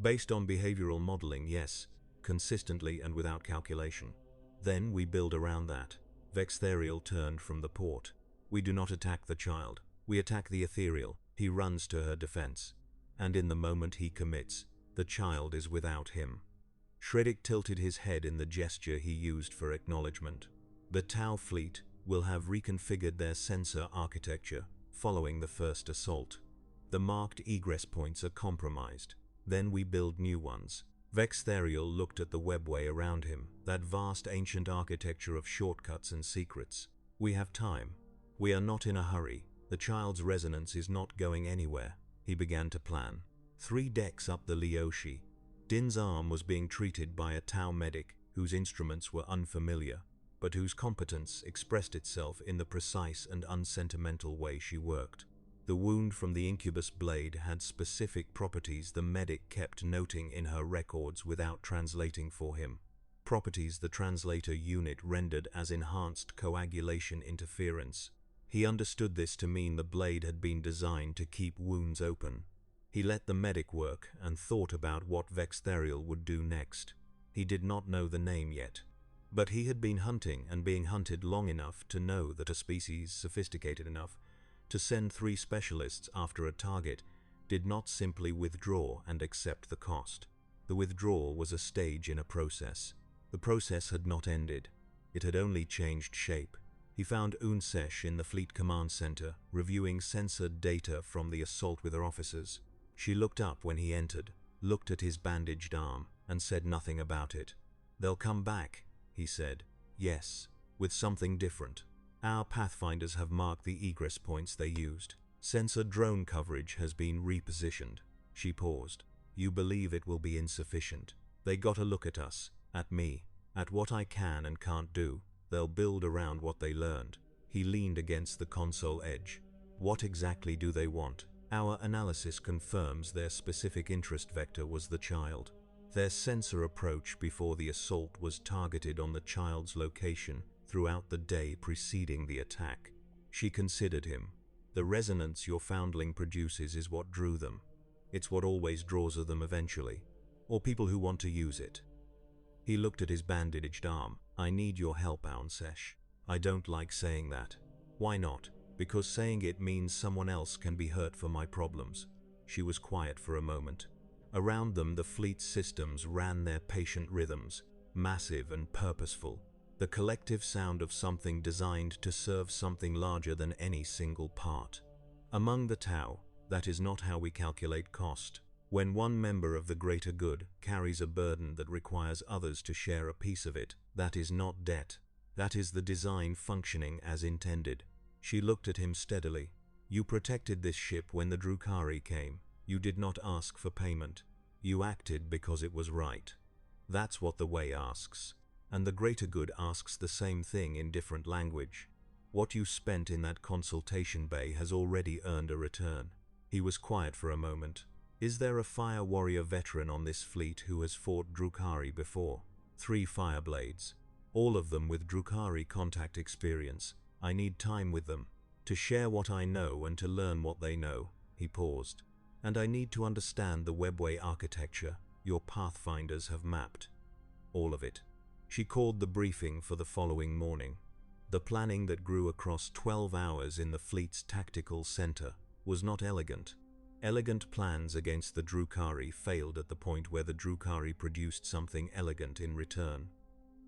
Based on behavioral modeling, yes, consistently and without calculation. Then we build around that. Vexthariel turned from the port. We do not attack the child. We attack the ethereal. He runs to her defense. And in the moment he commits, the child is without him. Shredick tilted his head in the gesture he used for acknowledgement. The Tau fleet will have reconfigured their sensor architecture following the first assault. The marked egress points are compromised. Then we build new ones. Vexthariel looked at the webway around him, that vast ancient architecture of shortcuts and secrets. We have time. We are not in a hurry. The child's resonance is not going anywhere. He began to plan. 3 decks up the Leoshi. Din's arm was being treated by a Tau medic whose instruments were unfamiliar, but whose competence expressed itself in the precise and unsentimental way she worked. The wound from the incubus blade had specific properties the medic kept noting in her records without translating for him. Properties the translator unit rendered as enhanced coagulation interference. He understood this to mean the blade had been designed to keep wounds open. He let the medic work and thought about what Vexthariel would do next. He did not know the name yet, but he had been hunting and being hunted long enough to know that a species sophisticated enough to send 3 specialists after a target did not simply withdraw and accept the cost. The withdrawal was a stage in a process. The process had not ended. It had only changed shape. He found Unsesh in the Fleet Command Center, reviewing censored data from the assault with her officers. She looked up when he entered, looked at his bandaged arm, and said nothing about it. "They'll come back," he said. "Yes, with something different. Our pathfinders have marked the egress points they used. Sensor drone coverage has been repositioned." She paused. "You believe it will be insufficient. They got a look at us, at me, at what I can and can't do. They'll build around what they learned." He leaned against the console edge. "What exactly do they want?" "Our analysis confirms their specific interest vector was the child. Their sensor approach before the assault was targeted on the child's location throughout the day preceding the attack." She considered him. "The resonance your foundling produces is what drew them. It's what always draws them eventually, or people who want to use it." He looked at his bandaged arm. "I need your help, Aunsesh. I don't like saying that." "Why not?" "Because saying it means someone else can be hurt for my problems." She was quiet for a moment. Around them, the fleet's systems ran their patient rhythms, massive and purposeful, the collective sound of something designed to serve something larger than any single part. Among the Tau, that is not how we calculate cost. When one member of the greater good carries a burden that requires others to share a piece of it, that is not debt. That is the design functioning as intended. She looked at him steadily. "You protected this ship when the Drukhari came. You did not ask for payment. You acted because it was right. That's what the Way asks. And the greater good asks the same thing in different language. What you spent in that consultation bay has already earned a return." He was quiet for a moment. "Is there a fire warrior veteran on this fleet who has fought Drukhari before?" 3 Fireblades. All of them with Drukhari contact experience. I need time with them, to share what I know and to learn what they know." He paused. "And I need to understand the webway architecture your pathfinders have mapped. All of it." She called the briefing for the following morning. The planning that grew across 12 hours in the fleet's tactical center was not elegant. Elegant plans against the Drukhari failed at the point where the Drukhari produced something elegant in return.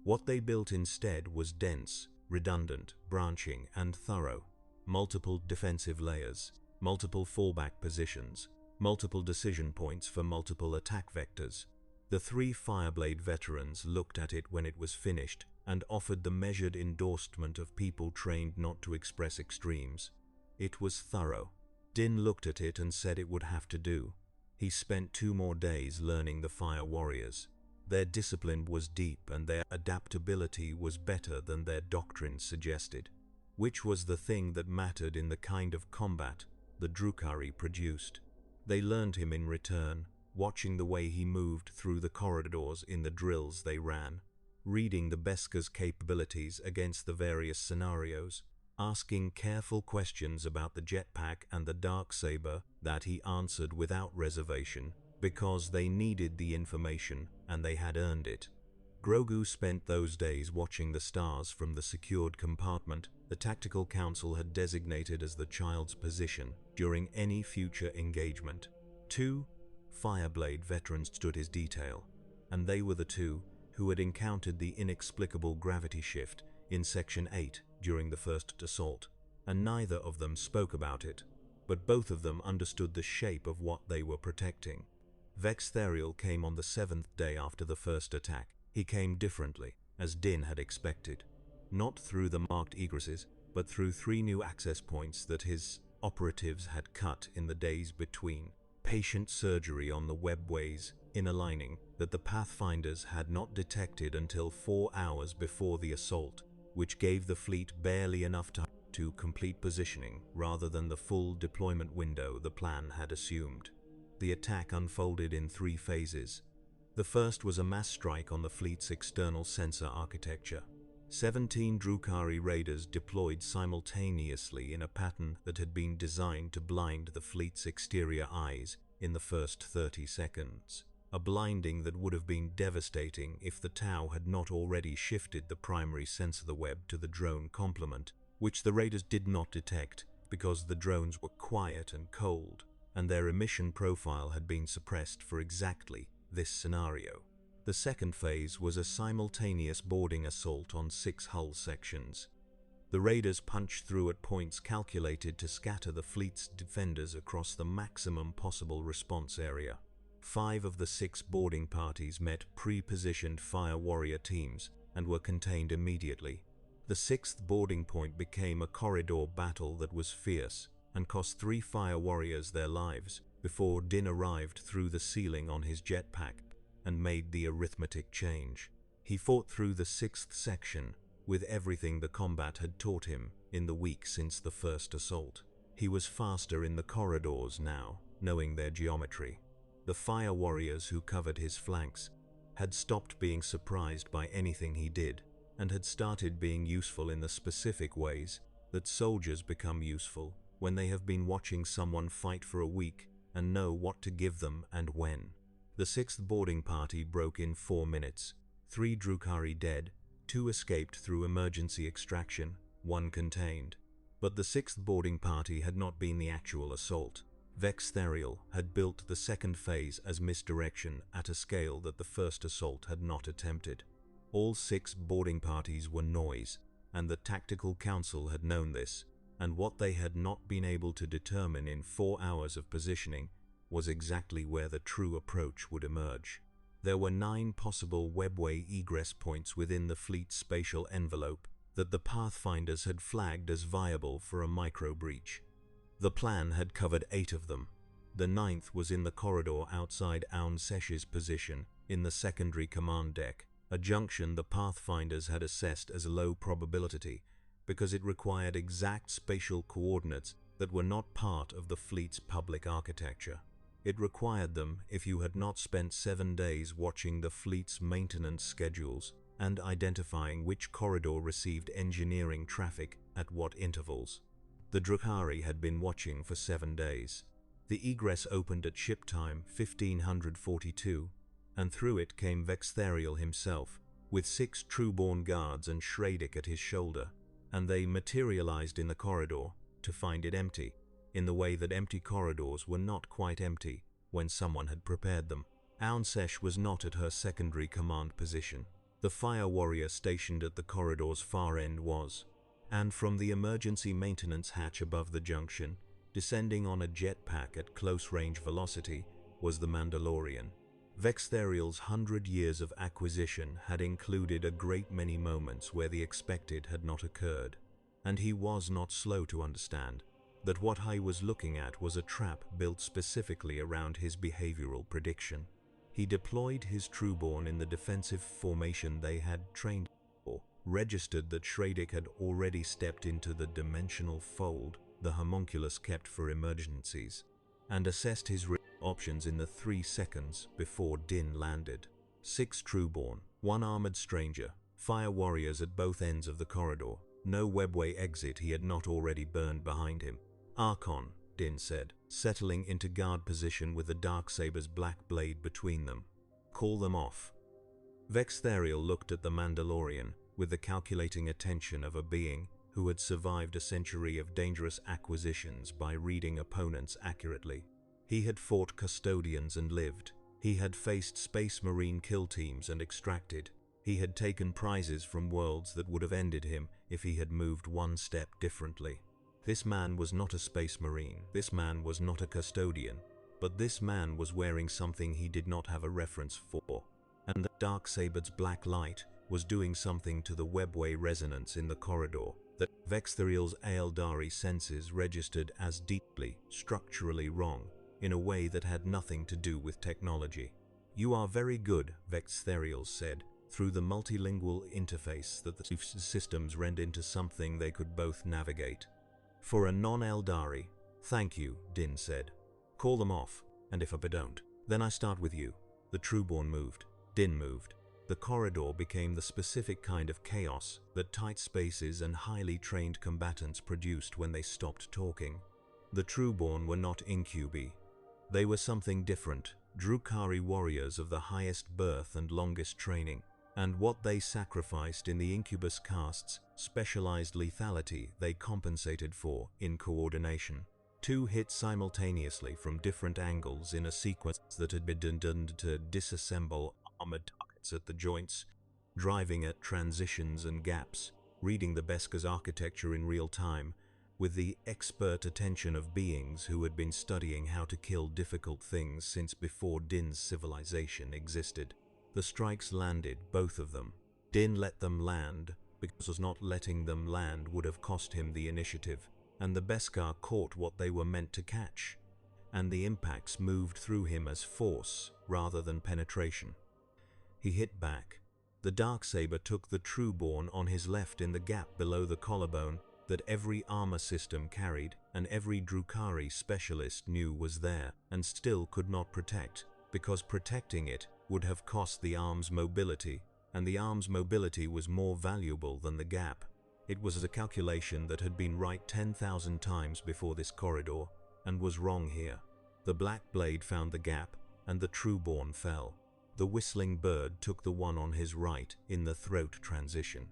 What they built instead was dense, redundant, branching, and thorough. Multiple defensive layers, multiple fallback positions, multiple decision points for multiple attack vectors. The three Fireblade veterans looked at it when it was finished and offered the measured endorsement of people trained not to express extremes. It was thorough. Din looked at it and said it would have to do. He spent 2 more days learning the Fire Warriors. Their discipline was deep and their adaptability was better than their doctrine suggested, which was the thing that mattered in the kind of combat the Drukhari produced. They learned him in return, watching the way he moved through the corridors in the drills they ran, reading the Beskar's capabilities against the various scenarios, asking careful questions about the jetpack and the Darksaber that he answered without reservation because they needed the information and they had earned it. Grogu spent those days watching the stars from the secured compartment the Tactical Council had designated as the child's position during any future engagement. 2 Fireblade veterans stood his detail, and they were the 2 who had encountered the inexplicable gravity shift in Section 8 during the first assault, and neither of them spoke about it, but both of them understood the shape of what they were protecting. Vex Therial came on the 7th day after the first attack. He came differently, as Din had expected, not through the marked egresses, but through 3 new access points that his operatives had cut in the days between. Patient surgery on the webway's inner lining that the Pathfinders had not detected until 4 hours before the assault, which gave the fleet barely enough time to complete positioning rather than the full deployment window the plan had assumed. The attack unfolded in 3 phases. The first was a mass strike on the fleet's external sensor architecture. 17 Drukhari raiders deployed simultaneously in a pattern that had been designed to blind the fleet's exterior eyes in the first 30 seconds. A blinding that would have been devastating if the Tau had not already shifted the primary sensor web to the drone complement, which the raiders did not detect because the drones were quiet and cold, and their emission profile had been suppressed for exactly this scenario. The second phase was a simultaneous boarding assault on 6 hull sections. The raiders punched through at points calculated to scatter the fleet's defenders across the maximum possible response area. 5 of the 6 boarding parties met pre-positioned Fire Warrior teams and were contained immediately. The 6th boarding point became a corridor battle that was fierce and cost 3 Fire Warriors their lives before Din arrived through the ceiling on his jetpack and made the arithmetic change. He fought through the 6th section with everything the combat had taught him in the week since the first assault. He was faster in the corridors now, knowing their geometry. The Fire Warriors who covered his flanks had stopped being surprised by anything he did and had started being useful in the specific ways that soldiers become useful when they have been watching someone fight for a week and know what to give them and when. The 6th boarding party broke in 4 minutes. 3 Drukhari dead, 2 escaped through emergency extraction, 1 contained. But the 6th boarding party had not been the actual assault. Vex Therial had built the second phase as misdirection at a scale that the first assault had not attempted. All 6 boarding parties were noise, and the Tactical Council had known this, and what they had not been able to determine in 4 hours of positioning was exactly where the true approach would emerge. There were 9 possible webway egress points within the fleet's spatial envelope that the Pathfinders had flagged as viable for a micro-breach. The plan had covered 8 of them. The 9th was in the corridor outside Aun Sesh's position in the secondary command deck, a junction the Pathfinders had assessed as low probability because it required exact spatial coordinates that were not part of the fleet's public architecture. It required them if you had not spent 7 days watching the fleet's maintenance schedules and identifying which corridor received engineering traffic at what intervals. The Drukhari had been watching for 7 days. The egress opened at ship time 1542, and through it came Vexthariel himself, with 6 Trueborn guards and Shradic at his shoulder, and they materialized in the corridor to find it empty, in the way that empty corridors were not quite empty when someone had prepared them. Aunsesh was not at her secondary command position. The fire warrior stationed at the corridor's far end was, and from the emergency maintenance hatch above the junction, descending on a jetpack at close-range velocity, was the Mandalorian. Vexthariel's 100 years of acquisition had included a great many moments where the expected had not occurred, and he was not slow to understand that what he was looking at was a trap built specifically around his behavioral prediction. He deployed his Trueborn in the defensive formation they had trained for, registered that Shradic had already stepped into the dimensional fold the homunculus kept for emergencies, and assessed his options in the 3 seconds before Din landed. 6 Trueborn, 1 armored stranger, fire warriors at both ends of the corridor. No webway exit he had not already burned behind him. Archon, Din said, settling into guard position with the Darksaber's black blade between them. Call them off. Vexthariel looked at the Mandalorian with the calculating attention of a being who had survived a century of dangerous acquisitions by reading opponents accurately. He had fought custodians and lived. He had faced space marine kill teams and extracted. He had taken prizes from worlds that would have ended him if he had moved 1 step differently. This man was not a space marine, this man was not a custodian, but this man was wearing something he did not have a reference for, and the Darksaber's black light was doing something to the webway resonance in the corridor that Vexthariel's Aeldari senses registered as deeply, structurally wrong, in a way that had nothing to do with technology. "You are very good," Vexthariel said, through the multilingual interface that the systems rendered into something they could both navigate. "For a non-Eldari, thank you," Din said. "Call them off, and if I don't, then I start with you." The Trueborn moved. Din moved. The corridor became the specific kind of chaos that tight spaces and highly trained combatants produced when they stopped talking. The Trueborn were not incubi. They were something different, Drukhari warriors of the highest birth and longest training, and what they sacrificed in the incubus caste's specialized lethality they compensated for in coordination. 2 hits simultaneously from different angles in a sequence that had been done to disassemble armored targets at the joints, driving at transitions and gaps, reading the Beskar's architecture in real time, with the expert attention of beings who had been studying how to kill difficult things since before Din's civilization existed. The strikes landed, both of them. Din let them land, because not letting them land would have cost him the initiative, and the Beskar caught what they were meant to catch, and the impacts moved through him as force rather than penetration. He hit back. The Darksaber took the Trueborn on his left in the gap below the collarbone that every armor system carried and every Drukhari specialist knew was there and still could not protect, because protecting it would have cost the arm's mobility, and the arm's mobility was more valuable than the gap. It was a calculation that had been right 10,000 times before this corridor, and was wrong here. The black blade found the gap, and the Trueborn fell. The whistling bird took the one on his right in the throat transition.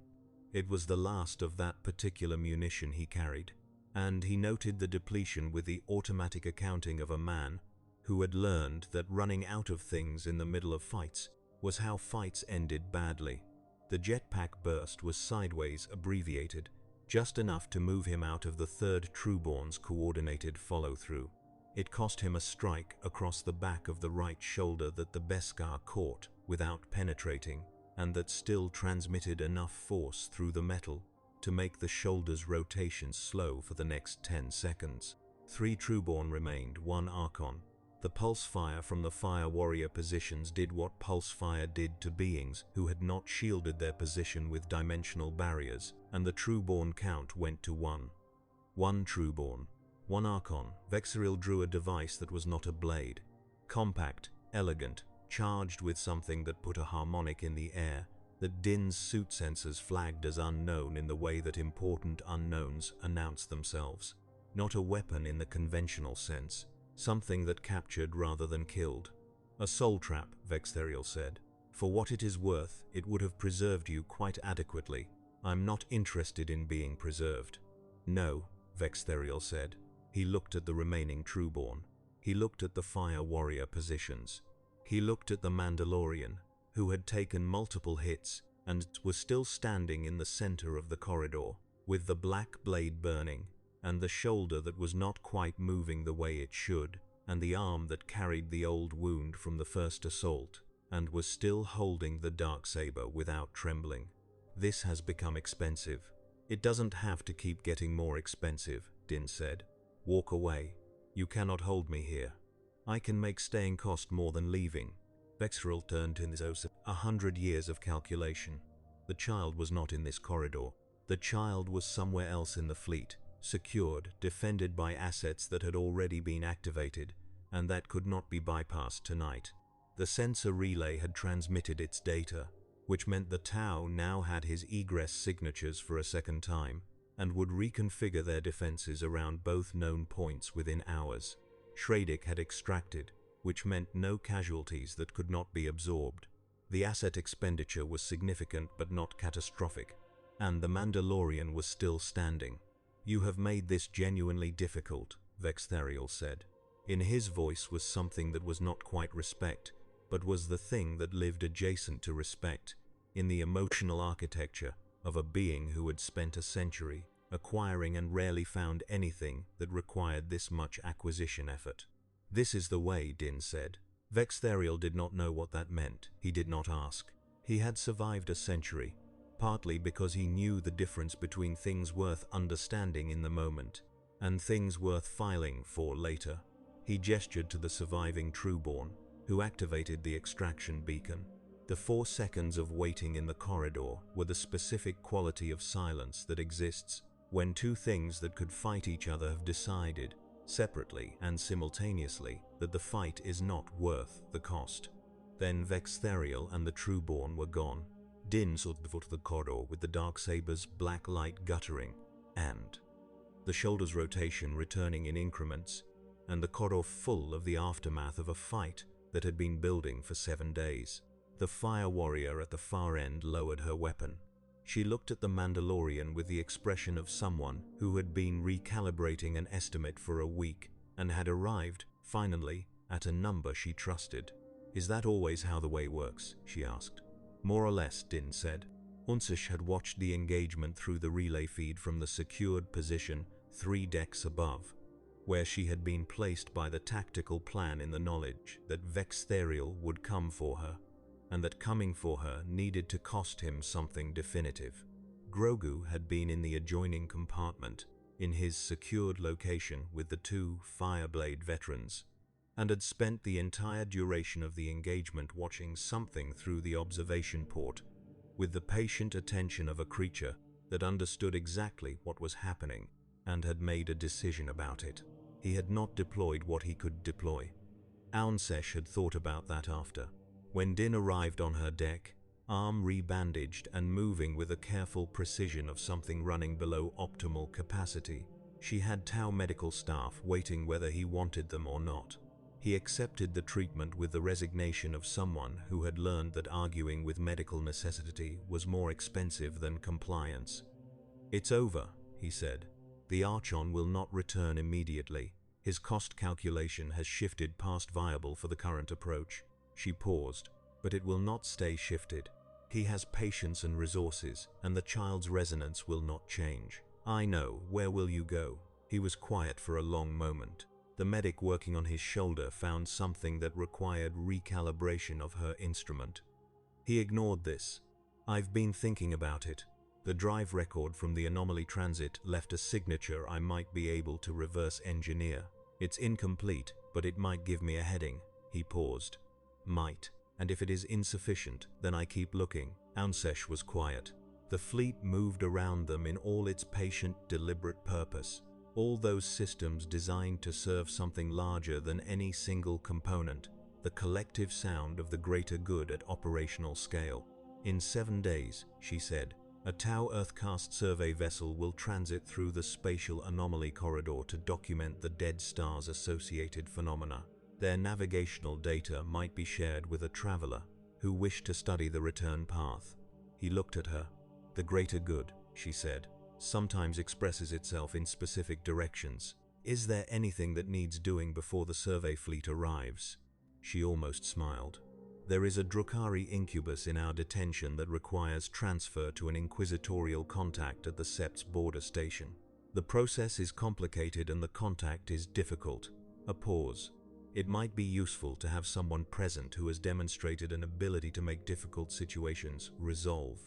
It was the last of that particular munition he carried, and he noted the depletion with the automatic accounting of a man who had learned that running out of things in the middle of fights was how fights ended badly. The jetpack burst was sideways abbreviated, just enough to move him out of the 3rd Trueborn's coordinated follow-through. It cost him a strike across the back of the right shoulder that the Beskar caught without penetrating, and that still transmitted enough force through the metal to make the shoulder's rotation slow for the next 10 seconds. 3 Trueborn remained, 1 Archon. The pulse fire from the fire warrior positions did what pulse fire did to beings who had not shielded their position with dimensional barriers, and the Trueborn count went to 1. 1 Trueborn, 1 Archon. Vexthariel drew a device that was not a blade. Compact, elegant, charged with something that put a harmonic in the air that Din's suit sensors flagged as unknown in the way that important unknowns announce themselves. Not a weapon in the conventional sense, something that captured rather than killed. A soul trap, Vextheriel said. For what it is worth, it would have preserved you quite adequately. I'm not interested in being preserved. No, Vextheriel said. He looked at the remaining Trueborn. He looked at the fire warrior positions. He looked at the Mandalorian, who had taken multiple hits and was still standing in the center of the corridor, with the black blade burning, and the shoulder that was not quite moving the way it should, and the arm that carried the old wound from the first assault, and was still holding the darksaber without trembling. This has become expensive. It doesn't have to keep getting more expensive, Din said. Walk away. You cannot hold me here. I can make staying cost more than leaving. Vextheriel turned in his 100 years of calculation. The child was not in this corridor. The child was somewhere else in the fleet, secured, defended by assets that had already been activated, and that could not be bypassed tonight. The sensor relay had transmitted its data, which meant the Tau now had his egress signatures for a second time, and would reconfigure their defenses around both known points within hours. Shradic had extracted, which meant no casualties that could not be absorbed. The asset expenditure was significant but not catastrophic, and the Mandalorian was still standing. You have made this genuinely difficult, Vextheriel said. In his voice was something that was not quite respect, but was the thing that lived adjacent to respect, in the emotional architecture of a being who had spent a century acquiring and rarely found anything that required this much acquisition effort. This is the way, Din said. Vextheriel did not know what that meant. He did not ask. He had survived a century, partly because he knew the difference between things worth understanding in the moment and things worth filing for later. He gestured to the surviving Trueborn, who activated the extraction beacon. The 4 seconds of waiting in the corridor were the specific quality of silence that exists when two things that could fight each other have decided, separately and simultaneously, that the fight is not worth the cost. Then Vextheriel and the Trueborn were gone. Din saw the foot of the corridor with the darksaber's black light guttering, and the shoulder's rotation returning in increments, and the corridor full of the aftermath of a fight that had been building for 7 days. The fire warrior at the far end lowered her weapon. She looked at the Mandalorian with the expression of someone who had been recalibrating an estimate for a week and had arrived, finally, at a number she trusted. Is that always how the way works? She asked. More or less, Din said. Unsish had watched the engagement through the relay feed from the secured position 3 decks above, where she had been placed by the tactical plan in the knowledge that Vextheriel would come for her, and that coming for her needed to cost him something definitive. Grogu had been in the adjoining compartment, in his secured location with the 2 Fireblade veterans, and had spent the entire duration of the engagement watching something through the observation port, with the patient attention of a creature that understood exactly what was happening and had made a decision about it. He had not deployed what he could deploy. Aunsesh had thought about that after. When Din arrived on her deck, arm rebandaged and moving with a careful precision of something running below optimal capacity, she had Tau medical staff waiting whether he wanted them or not. He accepted the treatment with the resignation of someone who had learned that arguing with medical necessity was more expensive than compliance. It's over, he said. The Archon will not return immediately. His cost calculation has shifted past viable for the current approach. She paused, but it will not stay shifted. He has patience and resources, and the child's resonance will not change. I know. Where will you go? He was quiet for a long moment. The medic working on his shoulder found something that required recalibration of her instrument. He ignored this. I've been thinking about it. The drive record from the anomaly transit left a signature I might be able to reverse engineer. It's incomplete, but it might give me a heading. He paused. Might. And if it is insufficient, then I keep looking. Aunsesh was quiet. The fleet moved around them in all its patient, deliberate purpose. All those systems designed to serve something larger than any single component, the collective sound of the greater good at operational scale. In 7 days, she said, a Tau Earthcast survey vessel will transit through the spatial anomaly corridor to document the dead star's associated phenomena. Their navigational data might be shared with a traveler who wished to study the return path. He looked at her. The greater good, she said, sometimes expresses itself in specific directions. Is there anything that needs doing before the survey fleet arrives? She almost smiled. There is a Drukhari incubus in our detention that requires transfer to an inquisitorial contact at the Sept's border station. The process is complicated and the contact is difficult. A pause. It might be useful to have someone present who has demonstrated an ability to make difficult situations resolve.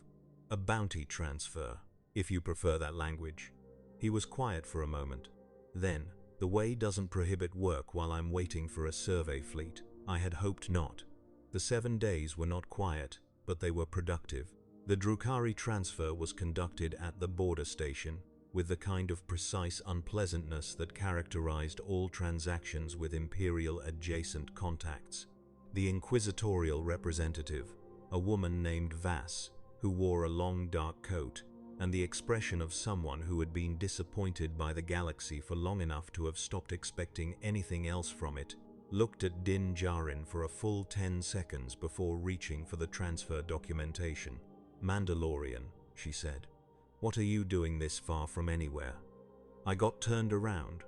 A bounty transfer, if you prefer that language. He was quiet for a moment. Then, the way doesn't prohibit work while I'm waiting for a survey fleet. I had hoped not. The 7 days were not quiet, but they were productive. The Drukhari transfer was conducted at the border station, with the kind of precise unpleasantness that characterized all transactions with Imperial adjacent contacts. The inquisitorial representative, a woman named Vass, who wore a long dark coat, and the expression of someone who had been disappointed by the galaxy for long enough to have stopped expecting anything else from it, looked at Din Djarin for a full 10 seconds before reaching for the transfer documentation. Mandalorian, she said. What are you doing this far from anywhere? I got turned around.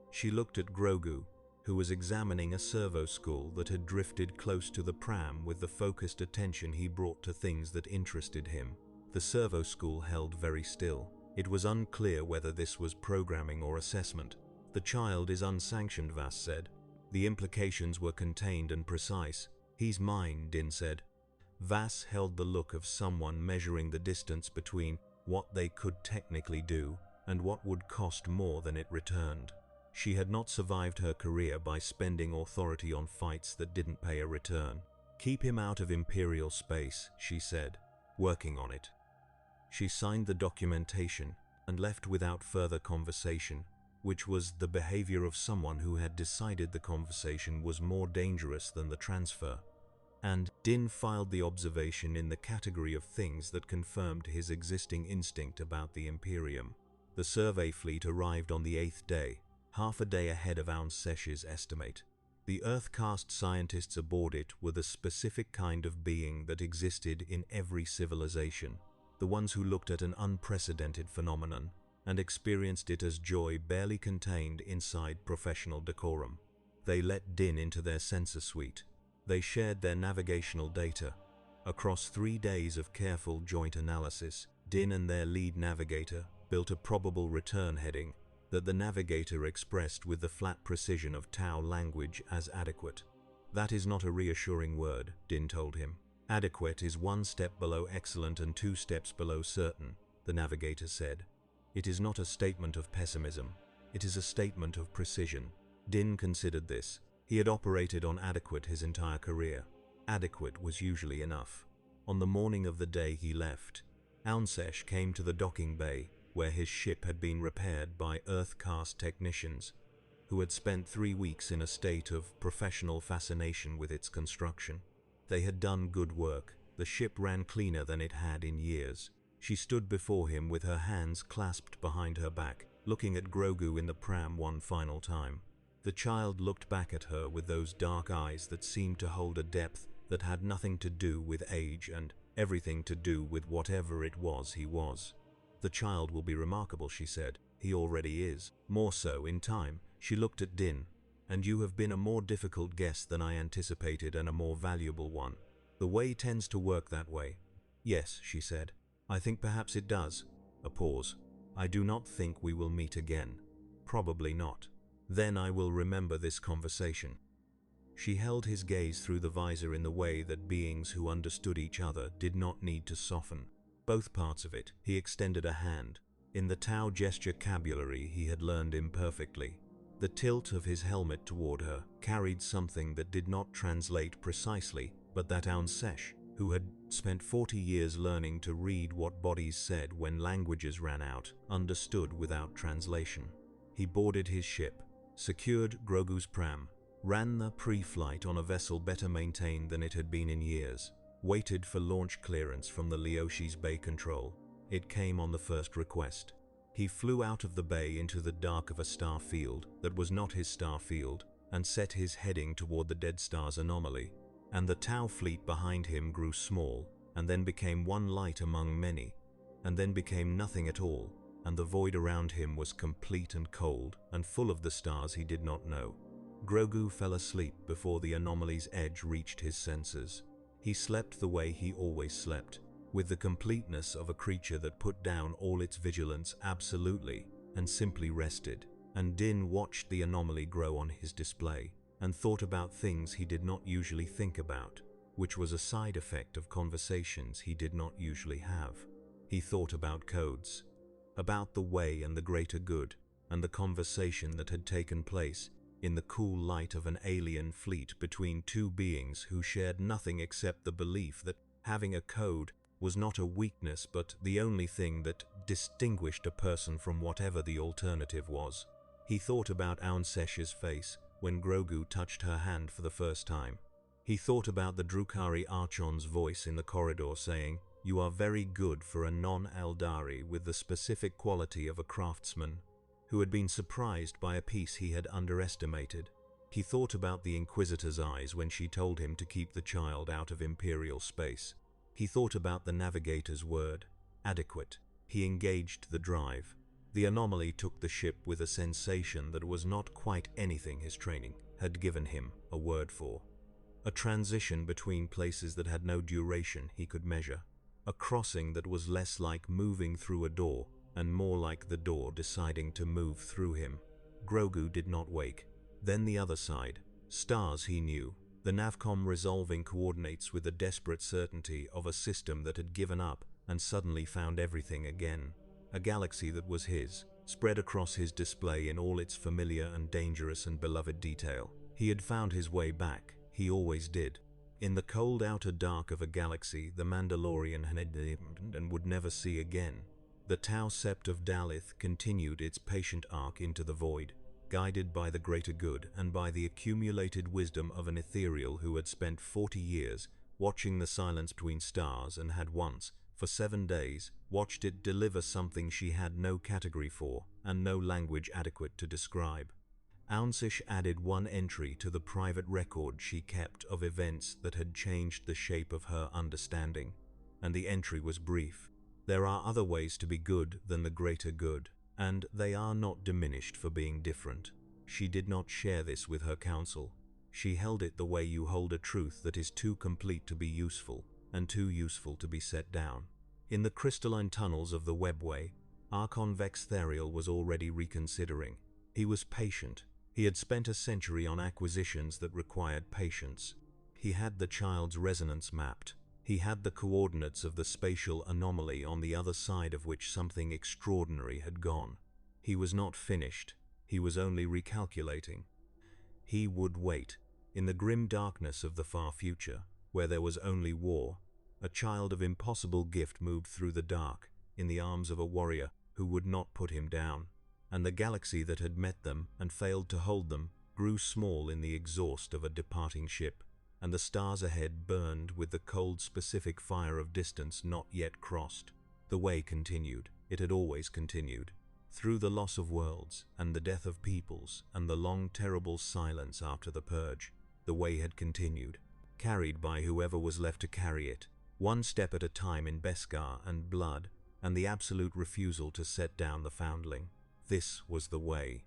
She looked at Grogu, who was examining a servo school that had drifted close to the pram with the focused attention he brought to things that interested him. The servo school held very still. It was unclear whether this was programming or assessment. The child is unsanctioned, Vass said. The implications were contained and precise. He's mine, Din said. Vass held the look of someone measuring the distance between what they could technically do and what would cost more than it returned. She had not survived her career by spending authority on fights that didn't pay a return. Keep him out of Imperial space, she said, working on it. She signed the documentation and left without further conversation, which was the behavior of someone who had decided the conversation was more dangerous than the transfer. And Din filed the observation in the category of things that confirmed his existing instinct about the Imperium. The survey fleet arrived on the 8th day, half a day ahead of Aun Sesh's estimate. The Earth-caste scientists aboard it were the specific kind of being that existed in every civilization, the ones who looked at an unprecedented phenomenon and experienced it as joy barely contained inside professional decorum. They let Din into their sensor suite. They shared their navigational data. Across 3 days of careful joint analysis, Din and their lead navigator built a probable return heading that the navigator expressed with the flat precision of Tau language as adequate. That is not a reassuring word, Din told him. Adequate is 1 step below excellent and 2 steps below certain, the navigator said. It is not a statement of pessimism. It is a statement of precision. Din considered this. He had operated on adequate his entire career. Adequate was usually enough. On the morning of the day he left, Aun Sesh came to the docking bay where his ship had been repaired by Earth-caste technicians who had spent 3 weeks in a state of professional fascination with its construction. They had done good work. The ship ran cleaner than it had in years. She stood before him with her hands clasped behind her back, looking at Grogu in the pram one final time. The child looked back at her with those dark eyes that seemed to hold a depth that had nothing to do with age and everything to do with whatever it was he was. The child will be remarkable, she said. He already is. More so in time. She looked at Din. And you have been a more difficult guest than I anticipated and a more valuable one. The way tends to work that way. Yes, she said. I think perhaps it does. A pause. I do not think we will meet again. Probably not. Then I will remember this conversation. She held his gaze through the visor in the way that beings who understood each other did not need to soften. Both parts of it. He extended a hand. In the Tau gesture vocabulary he had learned imperfectly. The tilt of his helmet toward her carried something that did not translate precisely, but that Aun Sesh, who had spent 40 years learning to read what bodies said when languages ran out, understood without translation. He boarded his ship, secured Grogu's pram, ran the pre-flight on a vessel better maintained than it had been in years, waited for launch clearance from the Leoshi's bay control. It came on the first request. He flew out of the bay into the dark of a star field that was not his star field and set his heading toward the Dead Star's anomaly. And the Tau fleet behind him grew small, and then became one light among many, and then became nothing at all, and the void around him was complete and cold and full of the stars he did not know. Grogu fell asleep before the anomaly's edge reached his senses. He slept the way he always slept, with the completeness of a creature that put down all its vigilance absolutely and simply rested. And Din watched the anomaly grow on his display and thought about things he did not usually think about, which was a side effect of conversations he did not usually have. He thought about codes, about the way and the greater good, and the conversation that had taken place in the cool light of an alien fleet between two beings who shared nothing except the belief that having a code was not a weakness but the only thing that distinguished a person from whatever the alternative was. He thought about Aun Sesh's face when Grogu touched her hand for the first time. He thought about the Drukari Archon's voice in the corridor saying, "You are very good for a non-Eldari with the specific quality of a craftsman," who had been surprised by a piece he had underestimated. He thought about the Inquisitor's eyes when she told him to keep the child out of Imperial space. He thought about the Navigator's word, adequate. He engaged the drive. The anomaly took the ship with a sensation that was not quite anything his training had given him a word for. A transition between places that had no duration he could measure. A crossing that was less like moving through a door and more like the door deciding to move through him. Grogu did not wake. Then the other side. Stars he knew. The Navcom resolving coordinates with the desperate certainty of a system that had given up and suddenly found everything again. A galaxy that was his, spread across his display in all its familiar and dangerous and beloved detail. He had found his way back. He always did. In the cold outer dark of a galaxy the Mandalorian had and would never see again. The Tau Sept of Dalith continued its patient arc into the void, guided by the greater good and by the accumulated wisdom of an ethereal who had spent 40 years watching the silence between stars and had once, for 7 days, watched it deliver something she had no category for and no language adequate to describe. Aun Sesh added one entry to the private record she kept of events that had changed the shape of her understanding, and the entry was brief. There are other ways to be good than the greater good, and they are not diminished for being different. She did not share this with her council. She held it the way you hold a truth that is too complete to be useful, and too useful to be set down. In the crystalline tunnels of the webway, Archon Vextherial was already reconsidering. He was patient. He had spent a century on acquisitions that required patience. He had the child's resonance mapped. He had the coordinates of the spatial anomaly on the other side of which something extraordinary had gone. He was not finished. He was only recalculating. He would wait. In the grim darkness of the far future, where there was only war, a child of impossible gift moved through the dark, in the arms of a warrior who would not put him down, and the galaxy that had met them and failed to hold them grew small in the exhaust of a departing ship, and the stars ahead burned with the cold specific fire of distance not yet crossed. The way continued. It had always continued. Through the loss of worlds, and the death of peoples, and the long terrible silence after the purge, the way had continued, carried by whoever was left to carry it, one step at a time in Beskar and blood, and the absolute refusal to set down the foundling. This was the way.